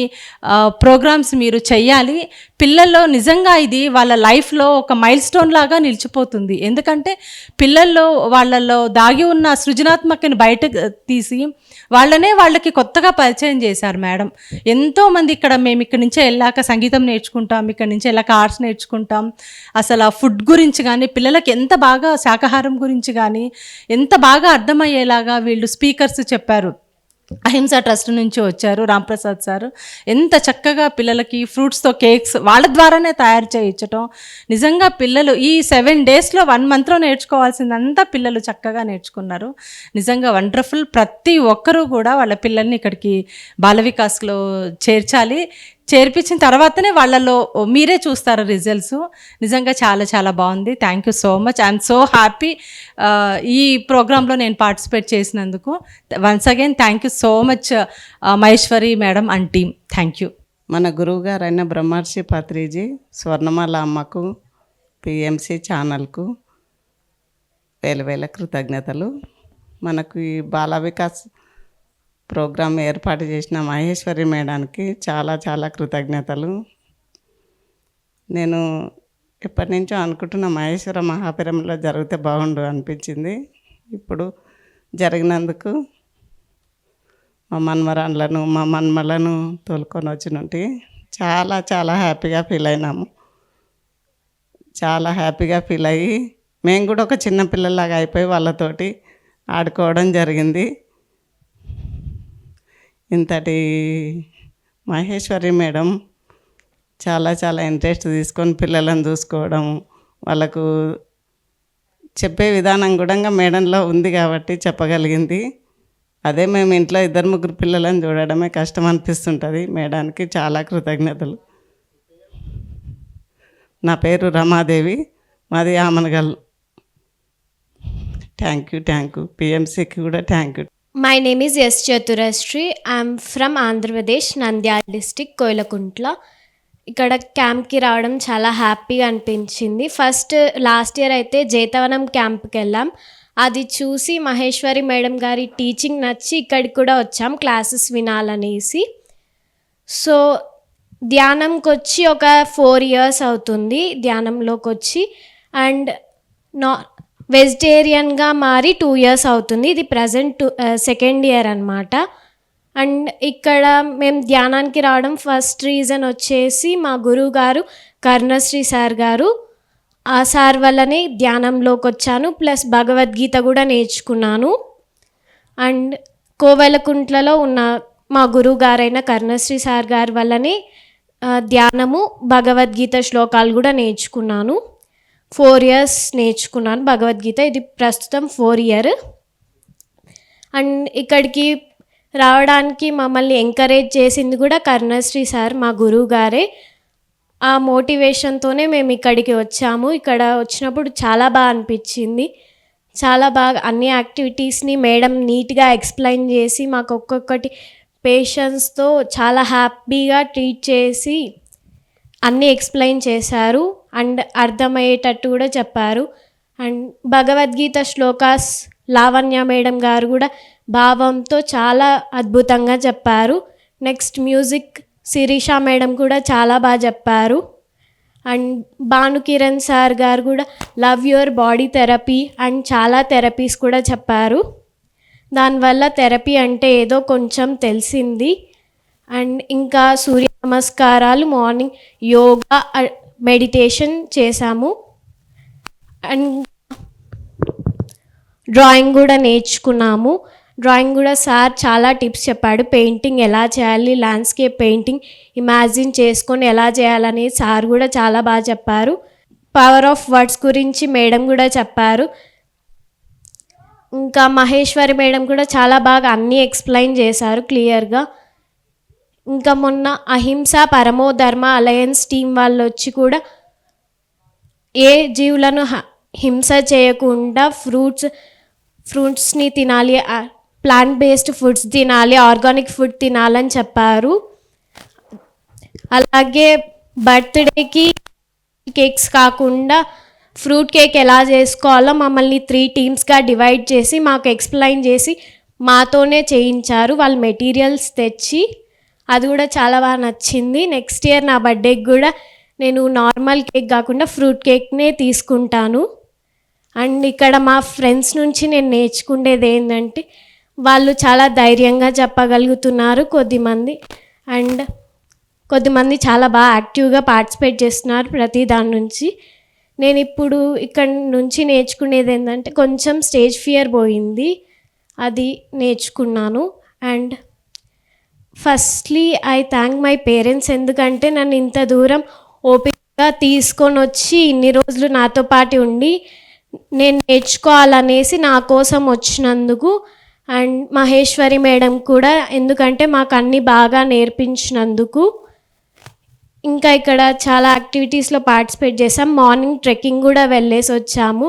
Speaker 12: ప్రోగ్రామ్స్ మీరు చెయ్యాలి. పిల్లల్లో నిజంగా ఇది వాళ్ళ లైఫ్లో ఒక మైల్ స్టోన్ లాగా నిలిచిపోతుంది. ఎందుకంటే పిల్లల్లో వాళ్ళల్లో దాగి ఉన్న సృజనాత్మకని బయటకు తీసి వాళ్ళకి కొత్తగా పరిచయం చేశారు మేడం. ఎంతోమంది మేము ఇక్కడి నుంచే వెళ్ళాక సంగీతం నేర్చుకుంటాం, ఇక్కడి నుంచి వెళ్ళాక ఆర్ట్స్ నేర్చుకుంటాం. అసలు ఆ ఫుడ్ గురించి కానీ పిల్లలకి ఎంత బాగా శాకాహారం గురించి కానీ ఎంత బాగా అర్థమయ్యేలాగా వీళ్ళు స్పీకర్స్ చెప్పారు. అహింసా ట్రస్ట్ నుంచి వచ్చారు రాంప్రసాద్ సార్. ఎంత చక్కగా పిల్లలకి ఫ్రూట్స్తో కేక్స్ వాళ్ళ ద్వారానే తయారు చేయించటం. నిజంగా పిల్లలు ఈ 7 daysలో 1 monthలో నేర్చుకోవాల్సిందంతా పిల్లలు చక్కగా నేర్చుకున్నారు. నిజంగా వండర్ఫుల్. ప్రతి ఒక్కరూ కూడా వాళ్ళ పిల్లల్ని ఇక్కడికి బాల వికాస్లో చేర్పించిన తర్వాతనే వాళ్ళలో మీరే చూస్తారు రిజల్ట్స్. నిజంగా చాలా చాలా బాగుంది. Thank you so much. I'm so happy ఈ ప్రోగ్రాంలో నేను పార్టిసిపేట్ చేసినందుకు. Once again thank you so much Maheshwari madam and team. Thank you.
Speaker 2: మన గురువు గారు అయిన బ్రహ్మర్షి పత్రిజీ, స్వర్ణమాల అమ్మకు, పిఎంసి ఛానల్కు వేల కృతజ్ఞతలు. మనకు ఈ బాల వికాస్ ప్రోగ్రాం ఏర్పాటు చేసిన మహేశ్వరి మేడానికి చాలా చాలా కృతజ్ఞతలు. నేను ఎప్పటి నుంచో అనుకుంటున్న మహేశ్వర మహాపిరమిలో జరిగితే బాగుండు అనిపించింది. ఇప్పుడు జరిగినందుకు మా మన్మరాన్లను మా మన్మలను తోలుకొని వచ్చినట్టు చాలా చాలా హ్యాపీగా ఫీల్ అయినాము. చాలా హ్యాపీగా ఫీల్ అయ్యి మేము కూడా ఒక చిన్న పిల్లలాగా అయిపోయి వాళ్ళతోటి ఆడుకోవడం జరిగింది. ఇంతటి మహేశ్వరి మేడం చాలా చాలా ఇంట్రెస్ట్ తీసుకొని పిల్లలను చూసుకోవడం, వాళ్ళకు చెప్పే విధానం కూడా మేడంలో ఉంది కాబట్టి చెప్పగలిగింది. అదే మేము ఇంట్లో 2-3 పిల్లలను చూడడమే కష్టం అనిపిస్తుంటుంది. మేడానికి చాలా కృతజ్ఞతలు. నా పేరు రమాదేవి, మాది ఆమనగల్. Thank you. పిఎంసికి కూడా thank you.
Speaker 8: My name is S. Chaturashri. I'm from Andhra Pradesh, Nandyal district, Koylakuntla. ఇక్కడ క్యాంప్కి రావడం చాలా హ్యాపీగా అనిపించింది. లాస్ట్ ఇయర్ అయితే జైతవనం క్యాంప్కి వెళ్ళాం. అది చూసి మహేశ్వరి మేడం గారి టీచింగ్ నచ్చి ఇక్కడికి కూడా వచ్చాం క్లాసెస్ వినాలనేసి. సో ధ్యానంకి వచ్చి ఒక 4 years అవుతుంది ధ్యానంలోకి వచ్చి. అండ్ వెజిటేరియన్గా మారి 2 years అవుతుంది. ఇది ప్రజెంట్ 2nd year అనమాట. అండ్ ఇక్కడ మేము ధ్యానానికి రావడం ఫస్ట్ రీజన్ వచ్చేసి మా గురువు గారు కర్ణశ్రీ సార్ గారు. ఆ సార్ వల్లనే ధ్యానంలోకి వచ్చాను. ప్లస్ భగవద్గీత కూడా నేర్చుకున్నాను. అండ్ కోవెలకుంట్లలో ఉన్న మా గురువు గారైన కర్ణశ్రీ సార్ గారి వల్లనే ధ్యానము భగవద్గీత శ్లోకాలు కూడా నేర్చుకున్నాను. 4 years నేర్చుకున్నాను భగవద్గీత. ఇది ప్రస్తుతం 4th year. అండ్ ఇక్కడికి రావడానికి మమ్మల్ని ఎంకరేజ్ చేసింది కూడా కర్ణశ్రీ సార్, మా గురువు గారే. ఆ మోటివేషన్తోనే మేము ఇక్కడికి వచ్చాము. ఇక్కడ వచ్చినప్పుడు చాలా బాగా అనిపించింది. చాలా బాగా అన్ని యాక్టివిటీస్ని మేడం నీట్గా ఎక్స్ప్లెయిన్ చేసి మాకు ఒక్కొక్కటి పేషెన్స్తో చాలా హ్యాపీగా ట్రీట్ చేసి అన్నీ ఎక్స్ప్లెయిన్ చేశారు. అండ్ అర్థమయ్యేటట్టు కూడా చెప్పారు. అండ్ భగవద్గీత శ్లోకాస్ లావణ్య మేడం గారు కూడా భావంతో చాలా అద్భుతంగా చెప్పారు. నెక్స్ట్ మ్యూజిక్ శిరీష మేడం కూడా చాలా బాగా చెప్పారు. అండ్ భానుకిరణ్ సార్ గారు కూడా love your body therapy and చాలా థెరపీస్ కూడా చెప్పారు. దానివల్ల థెరపీ అంటే ఏదో కొంచెం తెలిసింది. అండ్ ఇంకా సూర్య నమస్కారాలు, మార్నింగ్ యోగా, మెడిటేషన్ చేశాము. అండ్ డ్రాయింగ్ కూడా నేర్చుకున్నాము. డ్రాయింగ్ కూడా సార్ చాలా టిప్స్ చెప్పాడు. పెయింటింగ్ ఎలా చేయాలి, ల్యాండ్స్కేప్ పెయింటింగ్ ఇమాజిన్ చేసుకొని ఎలా చేయాలని సార్ కూడా చాలా బాగా చెప్పారు. పవర్ ఆఫ్ వర్డ్స్ గురించి మేడం కూడా చెప్పారు. ఇంకా మహేశ్వరి మేడం కూడా చాలా బాగా అన్నీ ఎక్స్ప్లెయిన్ చేశారు క్లియర్గా. ఇంకా మొన్న అహింస పరమో ధర్మ అలయన్స్ టీం వాళ్ళు వచ్చి కూడా ఏ జీవులను హింస చేయకుండా ఫ్రూట్స్ని తినాలి, ప్లాంట్ బేస్డ్ ఫుడ్స్ తినాలి, ఆర్గానిక్ ఫుడ్ తినాలని చెప్పారు. అలాగే బర్త్డేకి కేక్స్ కాకుండా ఫ్రూట్ కేక్ ఎలా చేసుకోవాలో మమ్మల్ని 3 టీమ్స్గా డివైడ్ చేసి మాకు ఎక్స్ప్లెయిన్ చేసి మాతోనే చేయించారు వాళ్ళు మెటీరియల్స్ తెచ్చి. అది కూడా చాలా బాగా నచ్చింది. నెక్స్ట్ ఇయర్ నా బర్త్డేకి కూడా నేను నార్మల్ కేక్ కాకుండా ఫ్రూట్ కేక్నే తీసుకుంటాను. అండ్ ఇక్కడ మా ఫ్రెండ్స్ నుంచి నేను నేర్చుకునేది ఏంటంటే వాళ్ళు చాలా ధైర్యంగా చెప్పగలుగుతున్నారు కొద్దిమంది, అండ్ కొద్దిమంది చాలా బాగా యాక్టివ్గా పార్టిసిపేట్ చేస్తున్నారు ప్రతి దాని నుంచి. నేను ఇప్పుడు ఇక్కడ నుంచి నేర్చుకునేది ఏంటంటే కొంచెం స్టేజ్ ఫియర్ పోయింది, అది నేర్చుకున్నాను. And firstly I thank my parents, ఎందుకంటే నన్ను ఇంత దూరం ఓపికగా తీసుకొని వచ్చి ఇన్ని రోజులు నాతో పాటు ఉండి నేను నేర్చుకోవాలనేసి నా కోసం వచ్చినందుకు. అండ్ మహేశ్వరి మేడం కూడా, ఎందుకంటే మాకు అన్నీ బాగా నేర్పించినందుకు. ఇంకా ఇక్కడ చాలా యాక్టివిటీస్లో పార్టిసిపేట్ చేసాం. మార్నింగ్ ట్రెక్కింగ్ కూడా వెళ్ళేసి వచ్చాము.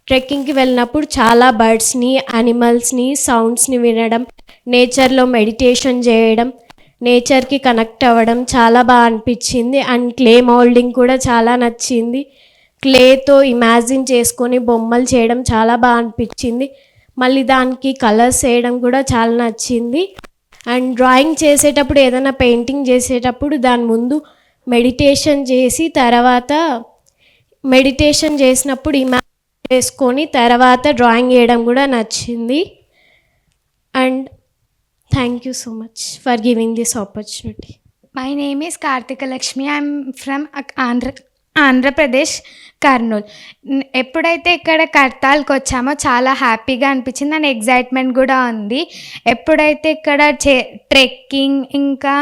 Speaker 8: ట్రెక్కింగ్కి వెళ్ళినప్పుడు చాలా బర్డ్స్ని, యానిమల్స్ని, సౌండ్స్ని వినడం, నేచర్లో మెడిటేషన్ చేయడం, నేచర్కి కనెక్ట్ అవ్వడం చాలా బాగా అనిపించింది. అండ్ క్లే మౌల్డింగ్ కూడా చాలా నచ్చింది. క్లేతో ఇమాజిన్ చేసుకొని బొమ్మలు చేయడం చాలా బాగా అనిపించింది. మళ్ళీ దానికి కలర్స్ వేయడం కూడా చాలా నచ్చింది. అండ్ డ్రాయింగ్ చేసేటప్పుడు, ఏదైనా పెయింటింగ్ చేసేటప్పుడు దాని ముందు మెడిటేషన్ చేసి తర్వాత మెడిటేషన్ చేసినప్పుడు ఇమాజిన్ చేసుకొని తర్వాత డ్రాయింగ్ వేయడం కూడా నచ్చింది. And thank you so much for giving this opportunity.
Speaker 9: My name is Karthika Lakshmi. I'm from Andhra Pradesh, Kurnool. ఎప్పుడైతే ఇక్కడ కర్తాల్కి వచ్చామో చాలా హ్యాపీగా అనిపించింది అండ్ ఎగ్జైట్మెంట్ కూడా ఉంది. ఎప్పుడైతే ఇక్కడ ట్రెక్కింగ్ ఇంకా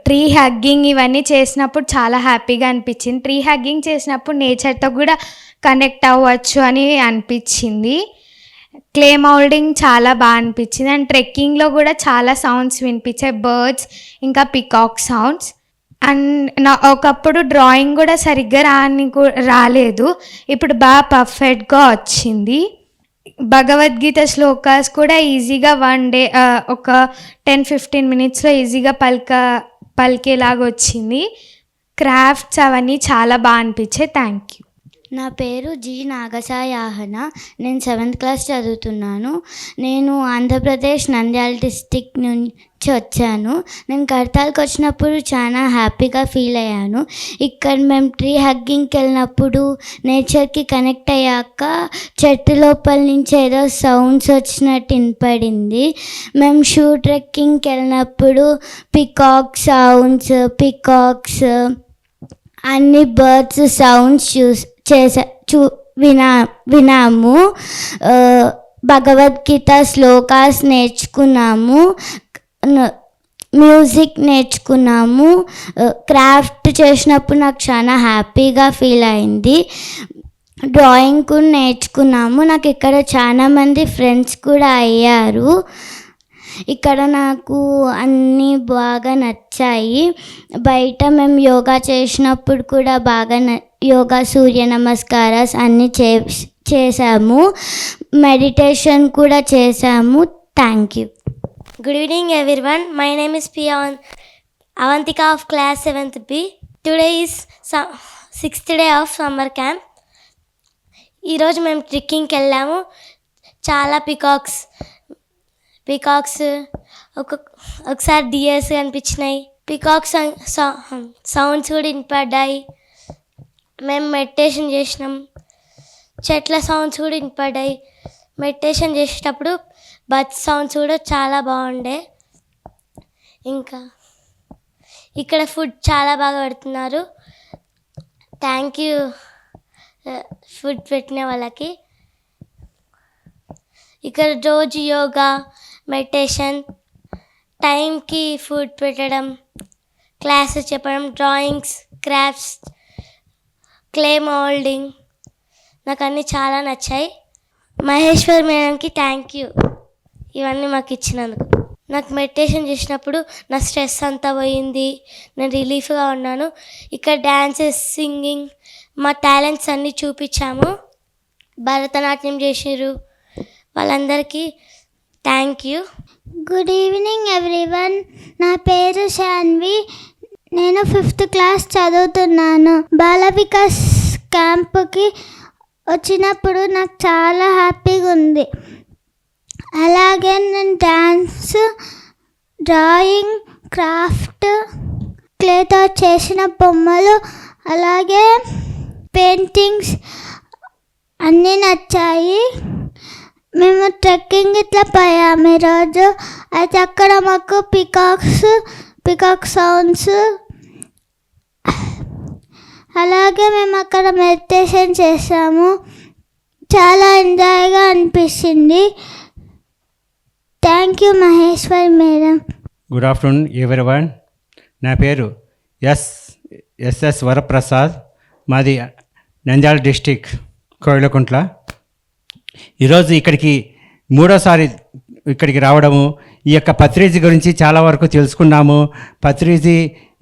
Speaker 9: ట్రీ హగ్గింగ్ ఇవన్నీ చేసినప్పుడు చాలా హ్యాపీగా అనిపించింది. ట్రీ హగ్గింగ్ చేసినప్పుడు నేచర్తో కూడా కనెక్ట్ అవ్వచ్చు అని అనిపించింది. క్లే మౌల్డింగ్ చాలా బాగా అనిపించింది. అండ్ ట్రెక్కింగ్లో కూడా చాలా సౌండ్స్ వినిపించాయి, బర్డ్స్ ఇంకా పికాక్ సౌండ్స్. అండ్ ఒకప్పుడు డ్రాయింగ్ కూడా సరిగ్గా రాలేదు, ఇప్పుడు బాగా పర్ఫెక్ట్గా వచ్చింది. భగవద్గీత శ్లోకాస్ కూడా ఈజీగా వన్ డే ఒక 10-15 మినిట్స్లో ఈజీగా పలికేలాగా వచ్చింది. క్రాఫ్ట్స్ అవన్నీ చాలా బాగా అనిపించాయి. Thank you.
Speaker 10: నా పేరు జి నాగసాయాహన. నేను 7th క్లాస్ చదువుతున్నాను. నేను ఆంధ్రప్రదేశ్ నంద్యాల డిస్టిక్ నుంచి వచ్చాను. నేను కడతాల్కి వచ్చినప్పుడు చాలా హ్యాపీగా ఫీల్ అయ్యాను. ఇక్కడ మేము ట్రీ హగ్గింగ్కి వెళ్ళినప్పుడు నేచర్కి కనెక్ట్ అయ్యాక చెట్టు లోపల నుంచి ఏదో సౌండ్స్ వచ్చినట్టు వినపడింది. మేము షూ ట్రెక్కింగ్కి వెళ్ళినప్పుడు పికాక్ సౌండ్స్, పికాక్స్ అన్ని బర్డ్స్ సౌండ్స్ వినాము. భగవద్గీత శ్లోకాస్ నేర్చుకున్నాము, మ్యూజిక్ నేర్చుకున్నాము. క్రాఫ్ట్ చేసినప్పుడు నాకు చాలా హ్యాపీగా ఫీల్ అయింది. డ్రాయింగ్ కూడా నేర్చుకున్నాము. నాకు ఇక్కడ చాలామంది ఫ్రెండ్స్ కూడా అయ్యారు. ఇక్కడ నాకు అన్నీ బాగా నచ్చాయి. బయట మేము యోగా చేసినప్పుడు కూడా బాగా యోగా, సూర్య నమస్కారాస్ అన్నీ చేసాము. మెడిటేషన్ కూడా చేసాము. Thank you.
Speaker 13: Good evening everyone. My name is P. Avantika of class 7th B. Today is 6th day of summer camp. ఈరోజు మేము ట్రెక్కింగ్కి వెళ్ళాము. చాలా పికాక్స్ ఒకసారి డియర్స్ కనిపించినాయి. పికాక్స్ సౌండ్స్ కూడా వినపడ్డాయి. మేము మెడిటేషన్ చేసినాం. చెట్ల సౌండ్స్ కూడా వినపడ్డాయి. మెడిటేషన్ చేసేటప్పుడు బర్డ్ సౌండ్స్ కూడా చాలా బాగుండే. ఇంకా ఇక్కడ ఫుడ్ చాలా బాగా పెడుతున్నారు. థ్యాంక్ యూ ఫుడ్ పెట్టిన వాళ్ళకి. ఇక్కడ రోజు యోగా, మెడిటేషన్, టైంకి ఫుడ్ పెట్టడం, క్లాసెస్ చెప్పడం, డ్రాయింగ్స్, క్రాఫ్ట్స్, క్లే మౌల్డింగ్ నాకు అన్నీ చాలా నచ్చాయి. మహేశ్వర్ మేడంకి థ్యాంక్ యూ ఇవన్నీ మాకు ఇచ్చినందుకు. నాకు మెడిటేషన్ చేసినప్పుడు నా స్ట్రెస్ అంతా పోయింది, నేను రిలీఫ్గా ఉన్నాను. ఇక్కడ డ్యాన్సెస్, సింగింగ్, మా టాలెంట్స్ అన్నీ చూపించాము. భరతనాట్యం చేసిర్రు. వాళ్ళందరికీ thank you.
Speaker 10: Good evening everyone. నా పేరు శాన్వి. నేను 5th క్లాస్ చదువుతున్నాను. బాల వికాస్ క్యాంప్కి వచ్చినప్పుడు నాకు చాలా హ్యాపీగా ఉంది. అలాగే నేను డ్యాన్స్, డ్రాయింగ్, క్రాఫ్ట్, క్లేతో చేసిన బొమ్మలు, అలాగే పెయింటింగ్స్ అన్నీ నచ్చాయి. మేము ట్రెక్కింగ్ ఇట్లా పోయాము ఈరోజు. అయితే అక్కడ మాకు పికాక్ సౌండ్స్, అలాగే మేము అక్కడ మెడిటేషన్ చేసాము. చాలా ఎంజాయ్గా అనిపించింది. Thank you Maheshwari madam.
Speaker 14: Good afternoon everyone. నా పేరు ఎస్ఎస్ వరప్రసాద్. మాది నంద్యాల డిస్టిక్ కోయిలకుంట్ల. ఈరోజు ఇక్కడికి 3వసారి ఇక్కడికి రావడము, ఈ యొక్క పత్రిజీ గురించి చాలా వరకు తెలుసుకున్నాము. పత్రిజీ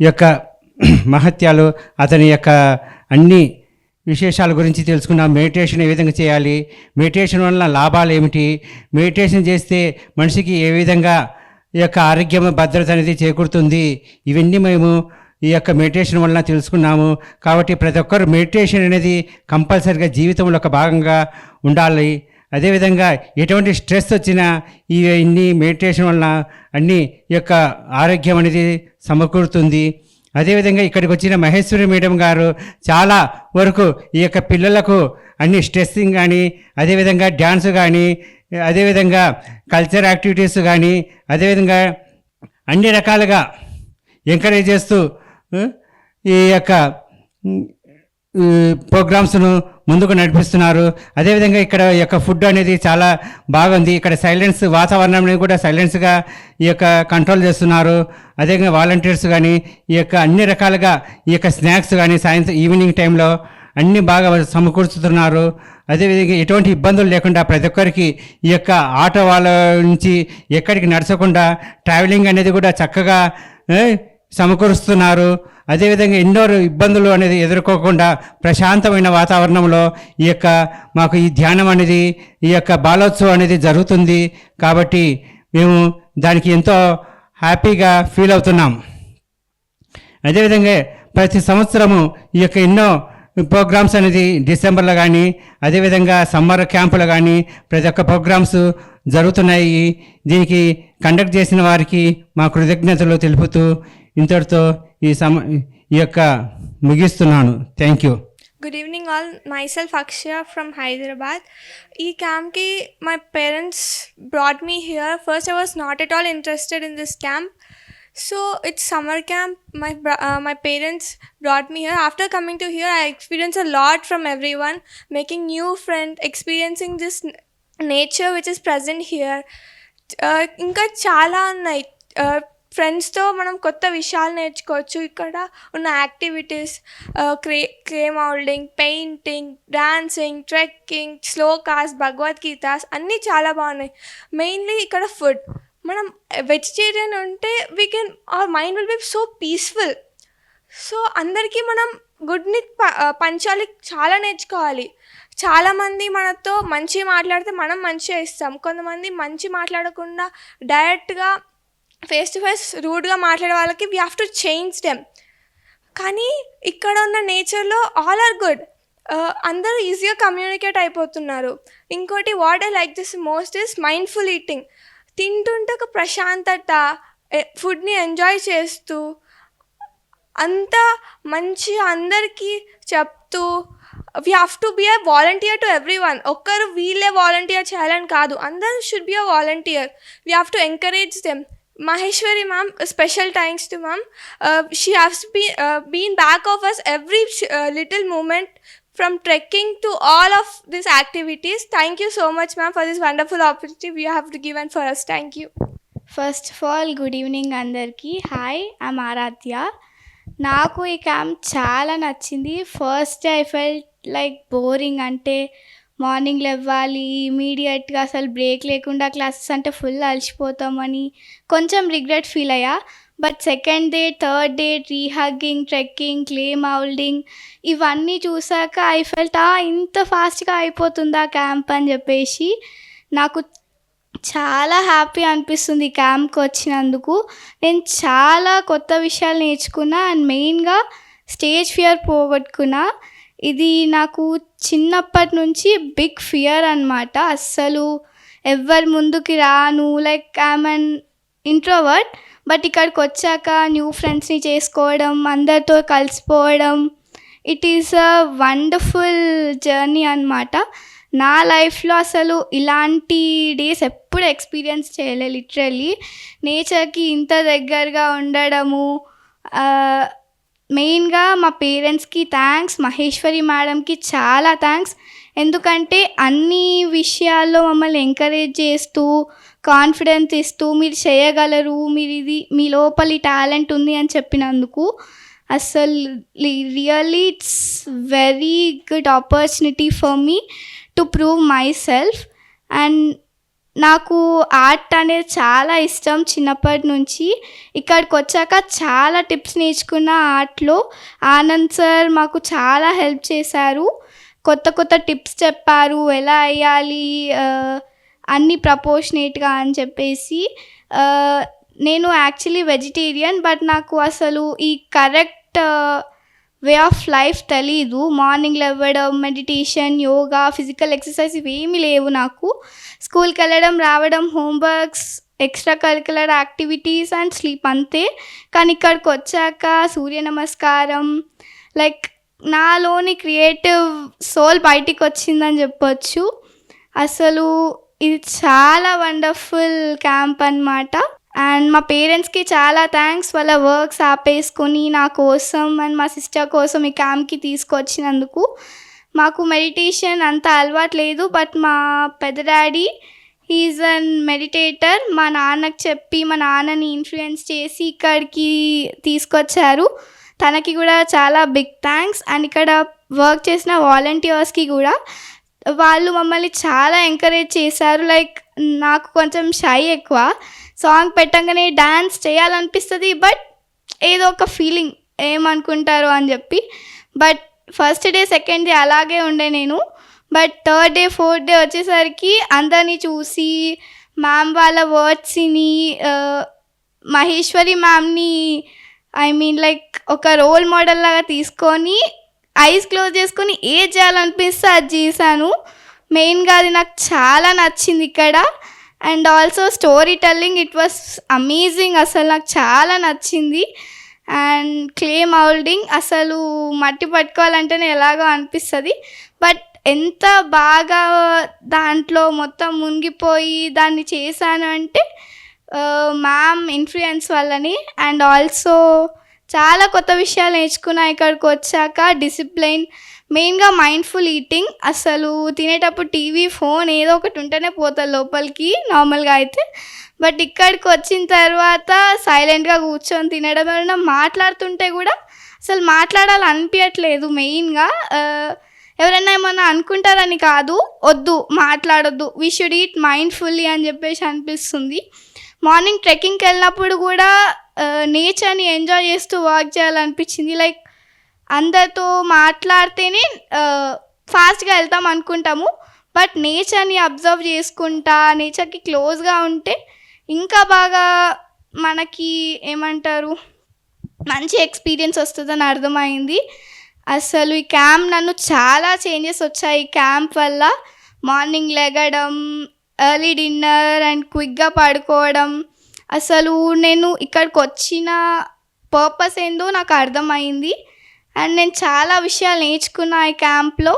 Speaker 14: యొక్క మహత్యాలు, అతని యొక్క అన్ని విశేషాల గురించి తెలుసుకున్నాం. మెడిటేషన్ ఏ విధంగా చేయాలి, మెడిటేషన్ వల్ల లాభాలు ఏమిటి, మెడిటేషన్ చేస్తే మనిషికి ఏ విధంగా ఈ యొక్క ఆరోగ్యం భద్రత అనేది చేకూరుతుంది, ఇవన్నీ మేము ఈ యొక్క మెడిటేషన్ వలన తెలుసుకున్నాము. కాబట్టి ప్రతి ఒక్కరు మెడిటేషన్ అనేది కంపల్సరీగా జీవితంలో ఒక భాగంగా ఉండాలి. అదేవిధంగా ఎటువంటి స్ట్రెస్ వచ్చినా ఇన్ని మెడిటేషన్ వలన అన్ని యొక్క ఆరోగ్యం అనేది సమకూరుతుంది. అదేవిధంగా ఇక్కడికి వచ్చిన మహేశ్వరి మేడం గారు చాలా వరకు ఈ యొక్క పిల్లలకు అన్ని స్ట్రెస్సింగ్ కానీ, అదేవిధంగా డ్యాన్స్ కానీ, అదేవిధంగా కల్చర్ యాక్టివిటీస్ కానీ, అదేవిధంగా అన్ని రకాలుగా ఎంకరేజ్ చేస్తూ ఈ యొక్క ప్రోగ్రామ్స్ను ముందుకు నడిపిస్తున్నారు. అదేవిధంగా ఇక్కడ యొక్క ఫుడ్ అనేది చాలా బాగుంది. ఇక్కడ సైలెన్స్ వాతావరణం కూడా సైలెన్స్గా ఈ యొక్క కంట్రోల్ చేస్తున్నారు. అదేవిధంగా వాలంటీర్స్ కానీ ఈ యొక్క అన్ని రకాలుగా ఈ యొక్క స్నాక్స్ కానీ సాయంత్రం ఈవినింగ్ టైంలో అన్నీ బాగా సమకూర్చుతున్నారు. అదేవిధంగా ఎటువంటి ఇబ్బందులు లేకుండా ప్రతి ఒక్కరికి ఈ యొక్క ఆటో వాళ్ళ నుంచి ఎక్కడికి నడచకుండా ట్రావెలింగ్ అనేది కూడా చక్కగా సమకూరుస్తున్నారు. అదేవిధంగా ఎన్నో ఇబ్బందులు అనేది ఎదుర్కోకుండా ప్రశాంతమైన వాతావరణంలో ఈ యొక్క మాకు ఈ ధ్యానం అనేది, ఈ యొక్క బాలోత్సవం అనేది జరుగుతుంది. కాబట్టి మేము దానికి ఎంతో హ్యాపీగా ఫీల్ అవుతున్నాం. అదేవిధంగా ప్రతి సంవత్సరము ఈ యొక్క ఎన్నో ప్రోగ్రామ్స్ అనేది డిసెంబర్లో కానీ, అదేవిధంగా సమ్మర్ క్యాంపులో కానీ ప్రతి ఒక్క ప్రోగ్రామ్స్ జరుగుతున్నాయి. దీనికి కండక్ట్ చేసిన వారికి మా కృతజ్ఞతలు తెలుపుతూ ఇంతటితో ఈ యొక్క ముగిస్తున్నాను. Thank you.
Speaker 15: Good evening all. Myself Akshya from Hyderabad. Ee camp ki my parents brought me here. First I was not at all interested in this camp. So it's summer camp. My parents brought me here. After coming to here, I experienced a lot from everyone, making new friends, experiencing this nature which is present here. ఇంకా చాలా ఉన్నాయి. ఫ్రెండ్స్తో మనం కొత్త విషయాలు నేర్చుకోవచ్చు. ఇక్కడ ఉన్న activities clay moulding, painting, dancing, trekking, shlokas, Bhagavad Gitas అన్నీ చాలా బాగున్నాయి. మెయిన్లీ ఇక్కడ ఫుడ్. మనం వెజిటేరియన్ ఉంటే our mind will be so peaceful. So అందరికీ మనం గుడ్ని పంచాలి, చాలా నేర్చుకోవాలి. చాలామంది మనతో మంచి మాట్లాడితే మనం మంచిగా ఇస్తాం. కొంతమంది మంచి మాట్లాడకుండా డైరెక్ట్గా ఫేస్ టు ఫేస్ రూడ్గా మాట్లాడే వాళ్ళకి we have to change them. కానీ ఇక్కడ ఉన్న నేచర్లో ఆల్ ఆర్ గుడ్. అందరూ ఈజీగా కమ్యూనికేట్ అయిపోతున్నారు. ఇంకోటి what I like this most is mindful eating. తింటుంటే ఒక ప్రశాంతత, ఫుడ్ని ఎంజాయ్ చేస్తూ అంతా మంచిగా అందరికీ చెప్తూ we have to be a volunteer to everyone. ఒక్కరు వీళ్ళే వాలంటీర్ చేయాలని కాదు, అందరూ should be a volunteer. We have to encourage them. Maheshwari ma'am, special thanks to ma'am. She has been back of us every little moment, from trekking to all of these activities. Thank you so much ma'am for this wonderful opportunity we have given for us. Thank you.
Speaker 9: First of all good evening అందరికీ. Hi, I'm ఆరాధ్య. నాకు ఈ camp చాలా నచ్చింది. First I felt like boring. అంటే morning లేవాలి, ఇమీడియట్గా అసలు break లేకుండా క్లాసెస్ అంటే ఫుల్ అలసిపోతామని కొంచెం రిగ్రెట్ ఫీల్ అయ్యా. But second day, third day tree hugging, trekking, clay moulding ఇవన్నీ చూసాక ఐ ఫెల్ట్ ఇంత ఫాస్ట్గా అయిపోతుందా క్యాంప్ అని చెప్పేసి నాకు చాలా హ్యాపీ అనిపిస్తుంది ఈ క్యాంప్కి వచ్చినందుకు. నేను చాలా కొత్త విషయాలు నేర్చుకున్నా అండ్ మెయిన్గా స్టేజ్ ఫియర్ పోగొట్టుకున్నా. ఇది నాకు చిన్నప్పటి నుంచి బిగ్ ఫియర్ అనమాట. అస్సలు ఎవ్వరి ముందుకి రాను, like I'm an introvert. But ఇక్కడికి వచ్చాక న్యూ ఫ్రెండ్స్ని చేసుకోవడం, అందరితో కలిసిపోవడం, it is a wonderful journey అనమాట. నా లైఫ్లో అసలు ఇలాంటి డేస్ ఎప్పుడు ఎక్స్పీరియన్స్ చేయలేదు. లిటరల్లీ నేచర్కి ఇంత దగ్గరగా ఉండడము, మెయిన్గా మా పేరెంట్స్కి థ్యాంక్స్, మహేశ్వరి మేడంకి చాలా థ్యాంక్స్. ఎందుకంటే అన్ని విషయాల్లో మమ్మల్ని ఎంకరేజ్ చేస్తూ, కాన్ఫిడెన్స్ ఇస్తూ, మీరు చేయగలరు, మీరు ఇది మీ లోపలి టాలెంట్ ఉంది అని చెప్పినందుకు అసలు really it's very good opportunity for me to prove my self. And నాకు ఆర్ట్ అనేది చాలా ఇష్టం చిన్నప్పటి నుంచి. ఇక్కడికి వచ్చాక చాలా టిప్స్ నేర్చుకున్న ఆర్ట్లో. ఆనంద్ సార్ మాకు చాలా హెల్ప్ చేశారు, కొత్త కొత్త టిప్స్ చెప్పారు, ఎలా వేయాలి అన్నీ ప్రపోర్షనేట్గా అని చెప్పేసి. నేను యాక్చువల్లీ వెజిటేరియన్, బట్ నాకు అసలు ఈ కరెక్ట్ వే ఆఫ్ లైఫ్ తెలీదు. మార్నింగ్ లేవడం, మెడిటేషన్, యోగా, ఫిజికల్ ఎక్సర్సైజ్ ఇవేమీ లేవు నాకు. స్కూల్కి వెళ్ళడం, రావడం, homeworks, extra curricular activities and sleep అంతే. కానీ ఇక్కడికి వచ్చాక సూర్య నమస్కారం, లైక్ నాలోని క్రియేటివ్ సోల్ బయటికి వచ్చిందని చెప్పొచ్చు. అసలు ఇది చాలా వండర్ఫుల్ క్యాంప్ అన్నమాట. అండ్ మా పేరెంట్స్కి చాలా థ్యాంక్స్, వాళ్ళ వర్క్స్ ఆపేసుకొని నా కోసం అండ్ మా సిస్టర్ కోసం ఈ క్యాంప్కి తీసుకొచ్చినందుకు. మాకు మెడిటేషన్ అంత అలవాటు లేదు, బట్ మా పెద్ద డాడీ హీఈస్ అన్ మెడిటేటర్. మా నాన్నకి చెప్పి మా నాన్నని ఇన్ఫ్లుయెన్స్ చేసి ఇక్కడికి తీసుకొచ్చారు. తనకి కూడా చాలా బిగ్ థ్యాంక్స్. అండ్ ఇక్కడ వర్క్ చేసిన వాలంటీర్స్కి కూడా, వాళ్ళు మమ్మల్ని చాలా ఎంకరేజ్ చేశారు. లైక్ నాకు కొంచెం షై ఎక్కువ, సాంగ్ పెట్టగానే డ్యాన్స్ చేయాలనిపిస్తుంది, బట్ ఏదో ఒక ఫీలింగ్ ఏమనుకుంటారో అని చెప్పి. But first day, second day అలాగే ఉండే నేను. But third day, fourth day వచ్చేసరికి అందరినీ చూసి, మ్యామ్ వాళ్ళ వర్డ్స్ని, మహేశ్వరి మ్యామ్ని లైక్ ఒక రోల్ మోడల్ లాగా తీసుకొని, ఐస్ క్లోజ్ చేసుకొని ఏది చేయాలనిపిస్తే అది చేశాను. మెయిన్గా అది నాకు చాలా నచ్చింది ఇక్కడ. And also story telling, it was amazing, అసలు నాకు చాలా నచ్చింది. అండ్ క్లే మౌల్డింగ్, అసలు మట్టి పట్టుకోవాలంటేనే ఎలాగో అనిపిస్తుంది, బట్ ఎంత బాగా దాంట్లో మొత్తం మునిగిపోయి దాన్ని చేశాను అంటే మ్యామ్ ఇన్ఫ్లుయెన్స్ వల్లని. అండ్ ఆల్సో చాలా కొత్త విషయాలు నేర్చుకున్నా ఇక్కడికి వచ్చాక. డిసిప్లైన్, మెయిన్గా మైండ్ఫుల్ ఈటింగ్. అసలు తినేటప్పుడు టీవీ, ఫోన్ ఏదో ఒకటి ఉంటేనే పోతుంది లోపలికి నార్మల్గా అయితే. బట్ ఇక్కడికి వచ్చిన తర్వాత సైలెంట్గా కూర్చొని తినడం, వలన మాట్లాడుతుంటే కూడా అసలు మాట్లాడాలి అనిపించట్లేదు. మెయిన్గా ఎవరైనా ఏమన్నా అనుకుంటారని కాదు, వద్దు మాట్లాడొద్దు, వీ షుడ్ ఈట్ మైండ్ఫుల్లీ అని చెప్పేసి అనిపిస్తుంది. మార్నింగ్ ట్రెక్కింగ్కి వెళ్ళినప్పుడు కూడా నేచర్ని ఎంజాయ్ చేస్తూ వాక్ చేయాలనిపించింది. లైక్ అందరితో మాట్లాడితేనే ఫాస్ట్గా వెళ్తాం అనుకుంటాము, బట్ నేచర్ని అబ్జర్వ్ చేసుకుంటా, నేచర్కి క్లోజ్గా ఉంటే ఇంకా బాగా మనకి ఏమంటారు మంచి ఎక్స్పీరియన్స్ వస్తుందని అర్థమైంది. అసలు ఈ క్యాంప్ నన్ను చాలా చేంజెస్ వచ్చాయి. ఈ క్యాంప్ వల్ల మార్నింగ్ లెగడం, ఎర్లీ డిన్నర్ అండ్ క్విక్గా పడుకోవడం, అసలు నేను ఇక్కడికి వచ్చిన పర్పస్ ఏందో నాకు అర్థమైంది. అండ్ నేను చాలా విషయాలు నేర్చుకున్నా ఈ క్యాంప్లో.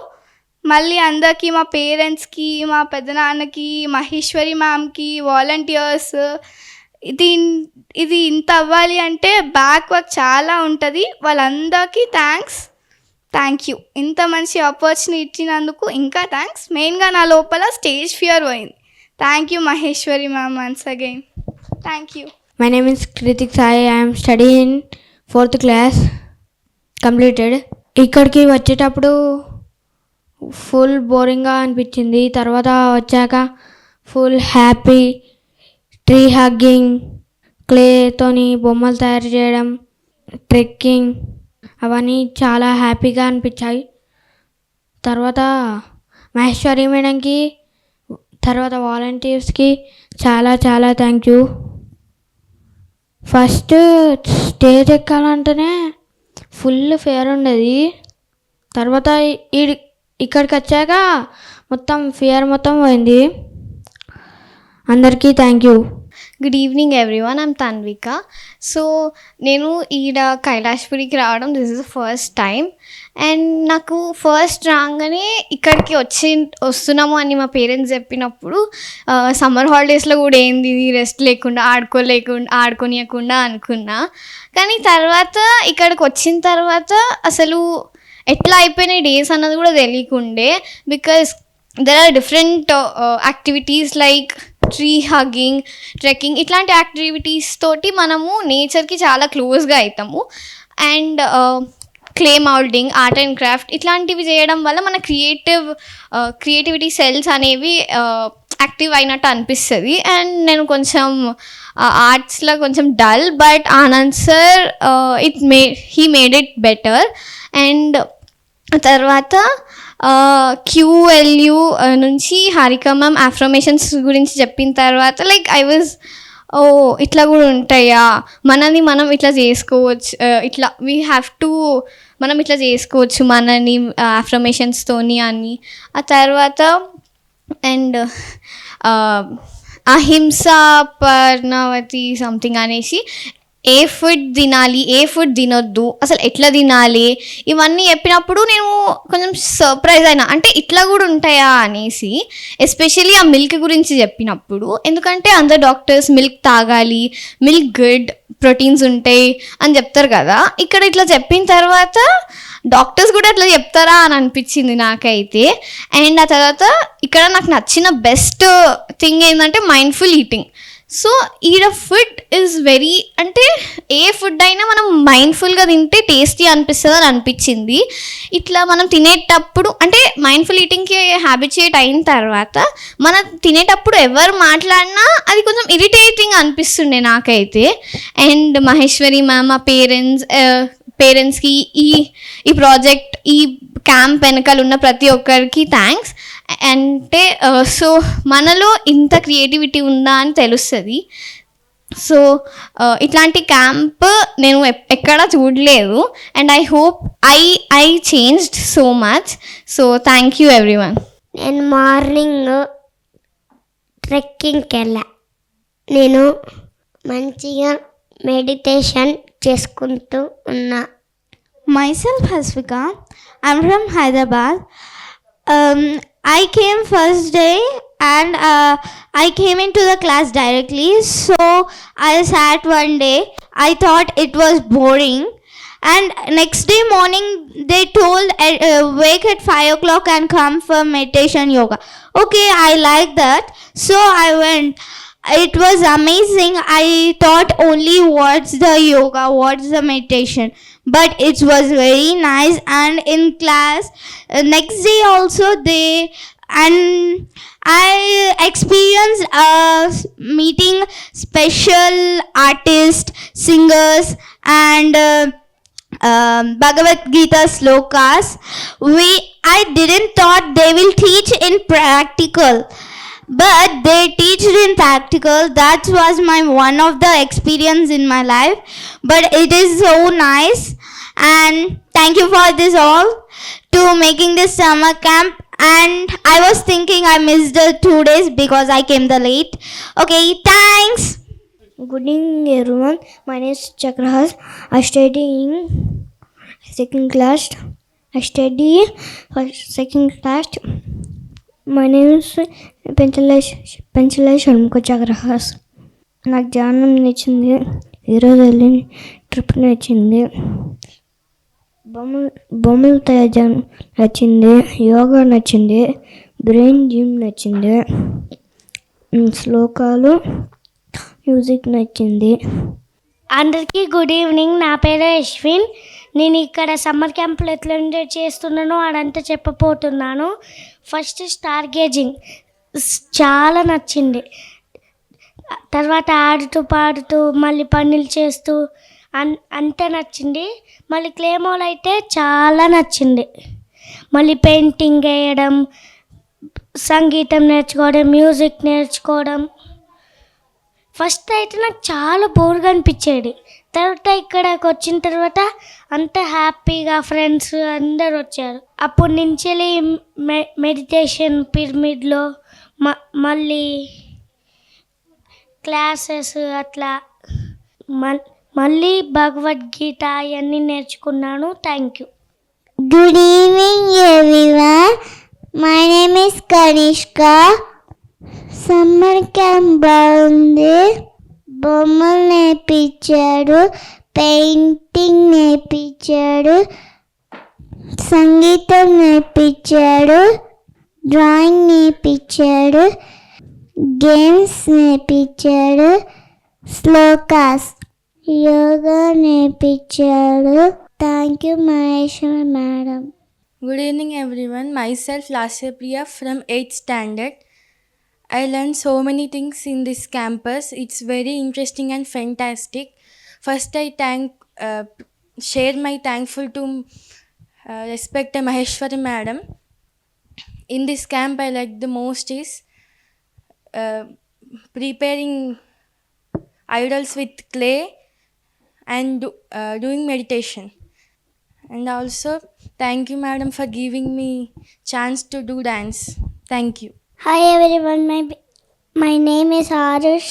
Speaker 9: మళ్ళీ అందరికీ, మా పేరెంట్స్కి, మా పెద్దనాన్నకి, మహేశ్వరి మ్యామ్కి, వాలంటీర్స్, ఇది ఇంత అవ్వాలి అంటే బ్యాక్ వర్క్ చాలా ఉంటుంది. వాళ్ళందరికీ థ్యాంక్ యూ. ఇంత మంచి ఆపర్చునిటీ ఇచ్చినందుకు ఇంకా థ్యాంక్స్. మెయిన్గా నా లోపల స్టేజ్ ఫియర్ పోయింది. Thank you Maheshwari ma'am once again. Thank you.
Speaker 10: My name is Kritik Sai. I am studying in 4th class. Completed. ఇక్కడికి వచ్చేటప్పుడు ఫుల్ బోరింగ్గా అనిపించింది. తర్వాత వచ్చాక ఫుల్ హ్యాపీ. ట్రీ హగ్గింగ్, క్లేతోని బొమ్మలు తయారు చేయడం, ట్రెక్కింగ్, అవన్నీ చాలా హ్యాపీగా అనిపించాయి. తర్వాత మహేశ్వరి మేడంకి
Speaker 7: తర్వాత వాలంటీర్స్కి చాలా చాలా థ్యాంక్ యూ. ఫస్ట్ స్టేజ్ ఎక్కాలంటేనే ఫుల్ ఫియర్ ఉండేది. తర్వాత ఇక్కడికి వచ్చాక మొత్తం ఫియర్ మొత్తం పోయింది. అందరికీ thank you.
Speaker 8: Good evening everyone, I'm Tanvika. So నేను ఈడ కైలాష్పురికి రావడం this is the first time. And నాకు ఫస్ట్ రాగానే ఇక్కడికి వస్తున్నాము అని మా పేరెంట్స్ చెప్పినప్పుడు సమ్మర్ హాలిడేస్లో కూడా ఏంది రెస్ట్ లేకుండా ఆడుకోనియకుండా అనుకున్నా. కానీ తర్వాత ఇక్కడికి వచ్చిన తర్వాత అసలు ఎట్లా అయిపోయినాయి డేస్ అన్నది కూడా తెలియకుండే. Because there are different activities like tree hugging, trekking, ఇట్లాంటి యాక్టివిటీస్ తోటి మనము నేచర్కి చాలా క్లోజ్గా అవుతాము. And clay moulding, art and craft ఇట్లాంటివి చేయడం వల్ల మన క్రియేటివిటీ సెల్స్ అనేవి యాక్టివ్ అయినట్టు అనిపిస్తుంది. అండ్ నేను కొంచెం ఆర్ట్స్లో కొంచెం dull, but Anand sir he made it better. And తర్వాత QLU నుంచి హారిక మ్యామ్ అఫర్మేషన్స్ గురించి చెప్పిన తర్వాత లైక్ ఐ వాజ్ ఇట్లా కూడా ఉంటాయా, మనని మనం ఇట్లా చేసుకోవచ్చు, ఇట్లా వీ హ్యావ్ టు మనం ఇట్లా చేసుకోవచ్చు మనని అఫర్మేషన్స్తోని అని. ఆ తర్వాత అండ్ అహింస పర్ణవతి సంథింగ్ అనేసి ఏ ఫుడ్ తినాలి, ఏ ఫుడ్ తినొద్దు, అసలు ఎట్లా తినాలి, ఇవన్నీ చెప్పినప్పుడు నేను కొంచెం సర్ప్రైజ్ అయినా, అంటే ఇట్లా కూడా ఉంటాయా అనేసి. ఎస్పెషల్లీ ఆ మిల్క్ గురించి చెప్పినప్పుడు, ఎందుకంటే అందరు డాక్టర్స్ మిల్క్ తాగాలి, మిల్క్ గుడ్, ప్రోటీన్స్ ఉంటాయి అని చెప్తారు కదా. ఇక్కడ ఇట్లా చెప్పిన తర్వాత డాక్టర్స్ కూడా అట్లా చెప్తారా అని అనిపించింది నాకైతే. అండ్ ఆ తర్వాత ఇక్కడ నాకు నచ్చిన బెస్ట్ థింగ్ ఏంటంటే మైండ్ఫుల్ ఈటింగ్. సో ఈడ ఫుడ్ ఈజ్ వెరీ, అంటే ఏ ఫుడ్ అయినా మనం మైండ్ఫుల్గా తింటే టేస్టీ అనిపిస్తుంది అని అనిపించింది. ఇట్లా మనం తినేటప్పుడు, అంటే మైండ్ఫుల్ ఈటింగ్కి హ్యాబిచుయేట్ అయిన తర్వాత మనం తినేటప్పుడు ఎవరు మాట్లాడినా అది కొంచెం ఇరిటేటింగ్ అనిపిస్తుండే నాకైతే. అండ్ మహేశ్వరి మ్యామ్, మా పేరెంట్స్కి ఈ ప్రాజెక్ట్, ఈ క్యాంప్ వెనకాల ఉన్న ప్రతి ఒక్కరికి థ్యాంక్స్. అంటే సో మనలో ఇంత క్రియేటివిటీ ఉందా అని తెలుస్తుంది. సో ఇట్లాంటి క్యాంప్ నేను ఎక్కడా చూడలేదు. And I hope I changed so much. So thank you everyone.
Speaker 13: నేను మార్నింగ్ ట్రెక్కింగ్కి వెళ్ళా. నేను మంచిగా మెడిటేషన్ చేసుకుంటూ ఉన్నా.
Speaker 10: Myself Hasvika. I'm from Hyderabad. I came first day and I came into the class directly. So I sat one day. I thought it was boring. And next day morning they told wake at 5 o'clock and come for meditation yoga. Okay, I like that. So I went. It was amazing. I thought only what's the yoga, what's the meditation, but it was very nice. And in class next day also and I experienced meeting special artists, singers, and Bhagavad Gita slokas. I didn't thought they will teach in practical, but they teached in practical. That was my one of the experience in my life, but it is so nice. And thank you for this all to making this summer camp. And I was thinking I missed the 2 days because I came the late. Okay, thanks.
Speaker 13: Good evening everyone. My name is Chakrahas. I study in second class. My name is పెంచలే Shanmukha చక్రహాస్. నాకు ధ్యానం నచ్చింది, ఈరోజు వెళ్ళిన trip నచ్చింది, బొమ్మలు తయారు నచ్చింది, యోగా నచ్చింది, బ్రెయిన్ జిమ్ నచ్చింది, శ్లోకాలు, మ్యూజిక్ నచ్చింది. అందరికీ గుడ్ ఈవినింగ్. నా పేరు అశ్విన్. నేను ఇక్కడ సమ్మర్ క్యాంప్లో ఎట్లా ఎంజాయ్ చేస్తున్నానో అదంతా చెప్పబోతున్నాను. ఫస్ట్ స్టార్ గేజింగ్ చాలా నచ్చింది. తర్వాత ఆడుతూ పాడుతూ మళ్ళీ పనులు చేస్తూ అంతా నచ్చింది. మళ్ళీ క్లేమోల్ అయితే చాలా నచ్చింది. మళ్ళీ పెయింటింగ్ వేయడం, సంగీతం నేర్చుకోవడం, మ్యూజిక్ నేర్చుకోవడం. ఫస్ట్ అయితే నాకు చాలా బోర్గా అనిపించేది. తర్వాత ఇక్కడికి వచ్చిన తర్వాత అంత హ్యాపీగా ఫ్రెండ్స్ అందరు వచ్చారు. అప్పటి నుంచి మెడిటేషన్ పిరమిడ్లో మళ్ళీ క్లాసెస్ అట్లా మళ్ళీ భగవద్గీత అవన్నీ నేర్చుకున్నాను. Thank you.
Speaker 10: Good evening everyone. My name is Kanishka. Summer camp బాగుంది. బొమ్మలు నేర్పించాడు, పెయింటింగ్ నేర్పించాడు, సంగీతం నేర్పించాడు, డ్రాయింగ్ నేర్పించాడు, గేమ్స్ నేర్పించాడు, శ్లోకాస్, యోగా నేర్పించాడు. Thank you Maheshwari madam.
Speaker 16: Good evening everyone. Myself Lasya Priya from 8th standard. I learned so many things in this campus. It's very interesting and fantastic. First I share my thankful to respected Maheshwari madam. In this camp I like the most is preparing idols with clay and doing meditation. And also thank you madam for giving me chance to do dance. Thank you.
Speaker 10: Hi everyone, my name is Arush.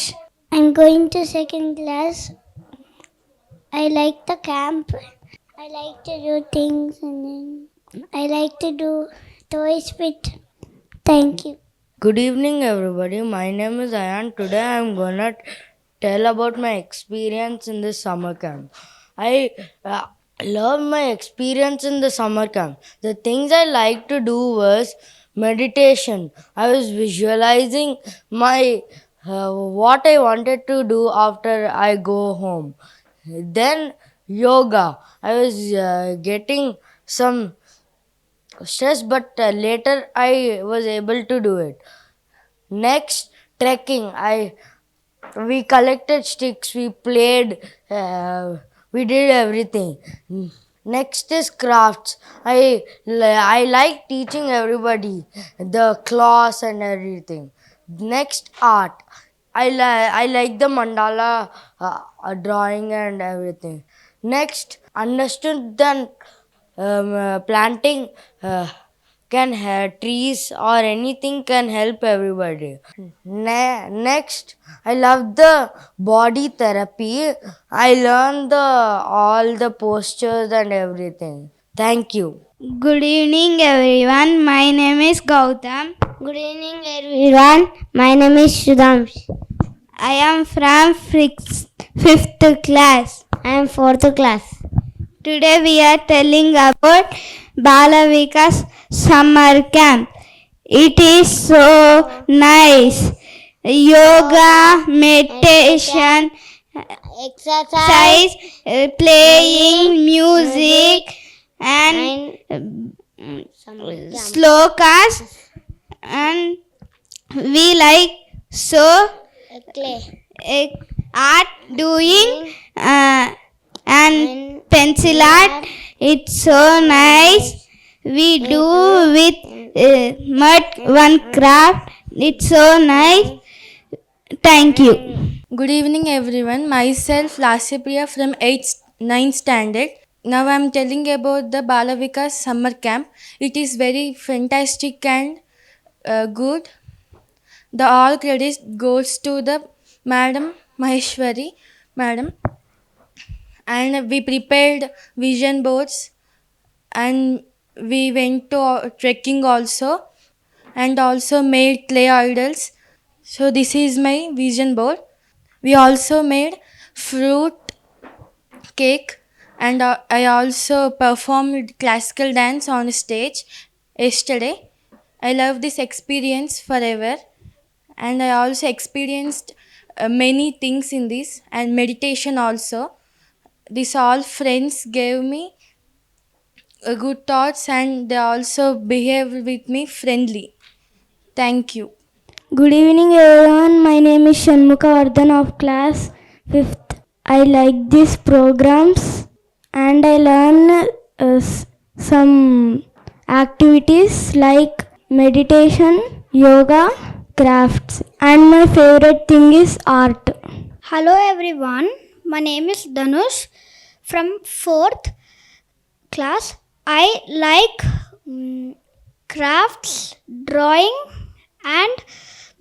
Speaker 10: I'm going to second class. I like the camp. I like to do things and then I like to do toys with. Thank you.
Speaker 17: Good evening everybody. My name is Ayan. Today I'm gonna tell about my experience in this summer camp. I love my experience in the summer camp. The things I like to do was meditation. I was visualizing my what I wanted to do after I go home. Then yoga. I was getting some stress, but later I was able to do it. Next, trekking. We collected sticks, we played, we did everything. Next is crafts. I like teaching everybody the class and everything. Next, art. I like the mandala drawing and everything. Next, understood that planting can have trees or anything can help everybody. Next, I love the body therapy. I learned all the postures and everything. Thank you.
Speaker 9: Good evening everyone. My name is Gautam.
Speaker 10: Good evening everyone. My name is Shudhamsh.
Speaker 9: I am from 5th class.
Speaker 10: I am 4th class.
Speaker 9: Today we are telling about Bala Vikas summer camp. It is so nice. Yoga, meditation, exercise, playing music and slokas, and we like so art doing and pencil art. It's so nice. We do with mud one craft. It's so nice. Thank you.
Speaker 16: Good evening everyone. Myself Lasya Priya from 9th standard. Now I am telling about the Bala Vikas summer camp. It is very fantastic and good. The all credit goes to the Madam Maheshwari Madam. And we prepared vision boards and we went to trekking also and also made clay idols. So this is my vision board. We also made fruit cake and I also performed classical dance on stage yesterday. I love this experience forever and I also experienced many things in this and meditation also. These all friends gave me good thoughts and they also behaved with me friendly. Thank you.
Speaker 10: Good evening everyone. My name is Shanmukha Vardhan of class 5th. I like these programs and I learn some activities like meditation, yoga, crafts, and my favorite thing is art.
Speaker 13: Hello everyone, my name is Dhanush from 4th class. I like crafts, drawing, and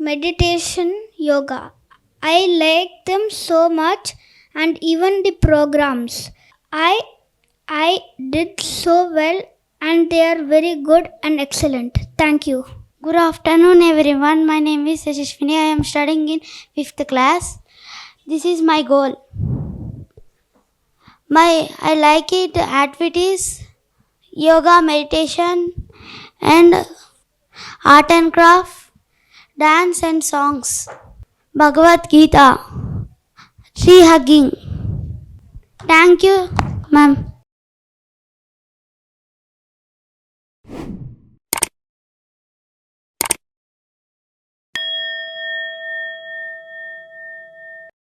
Speaker 13: meditation yoga. I like them so much, and even the programs. I did so well, and they are very good and excellent. Thank you.
Speaker 10: Good afternoon, everyone. My name is Yashashwini. I am studying in 5th class. This is my goal. I like it activities, yoga, meditation, and art and craft, dance and songs, Bhagavad Gita, tree hugging. Thank you, ma'am.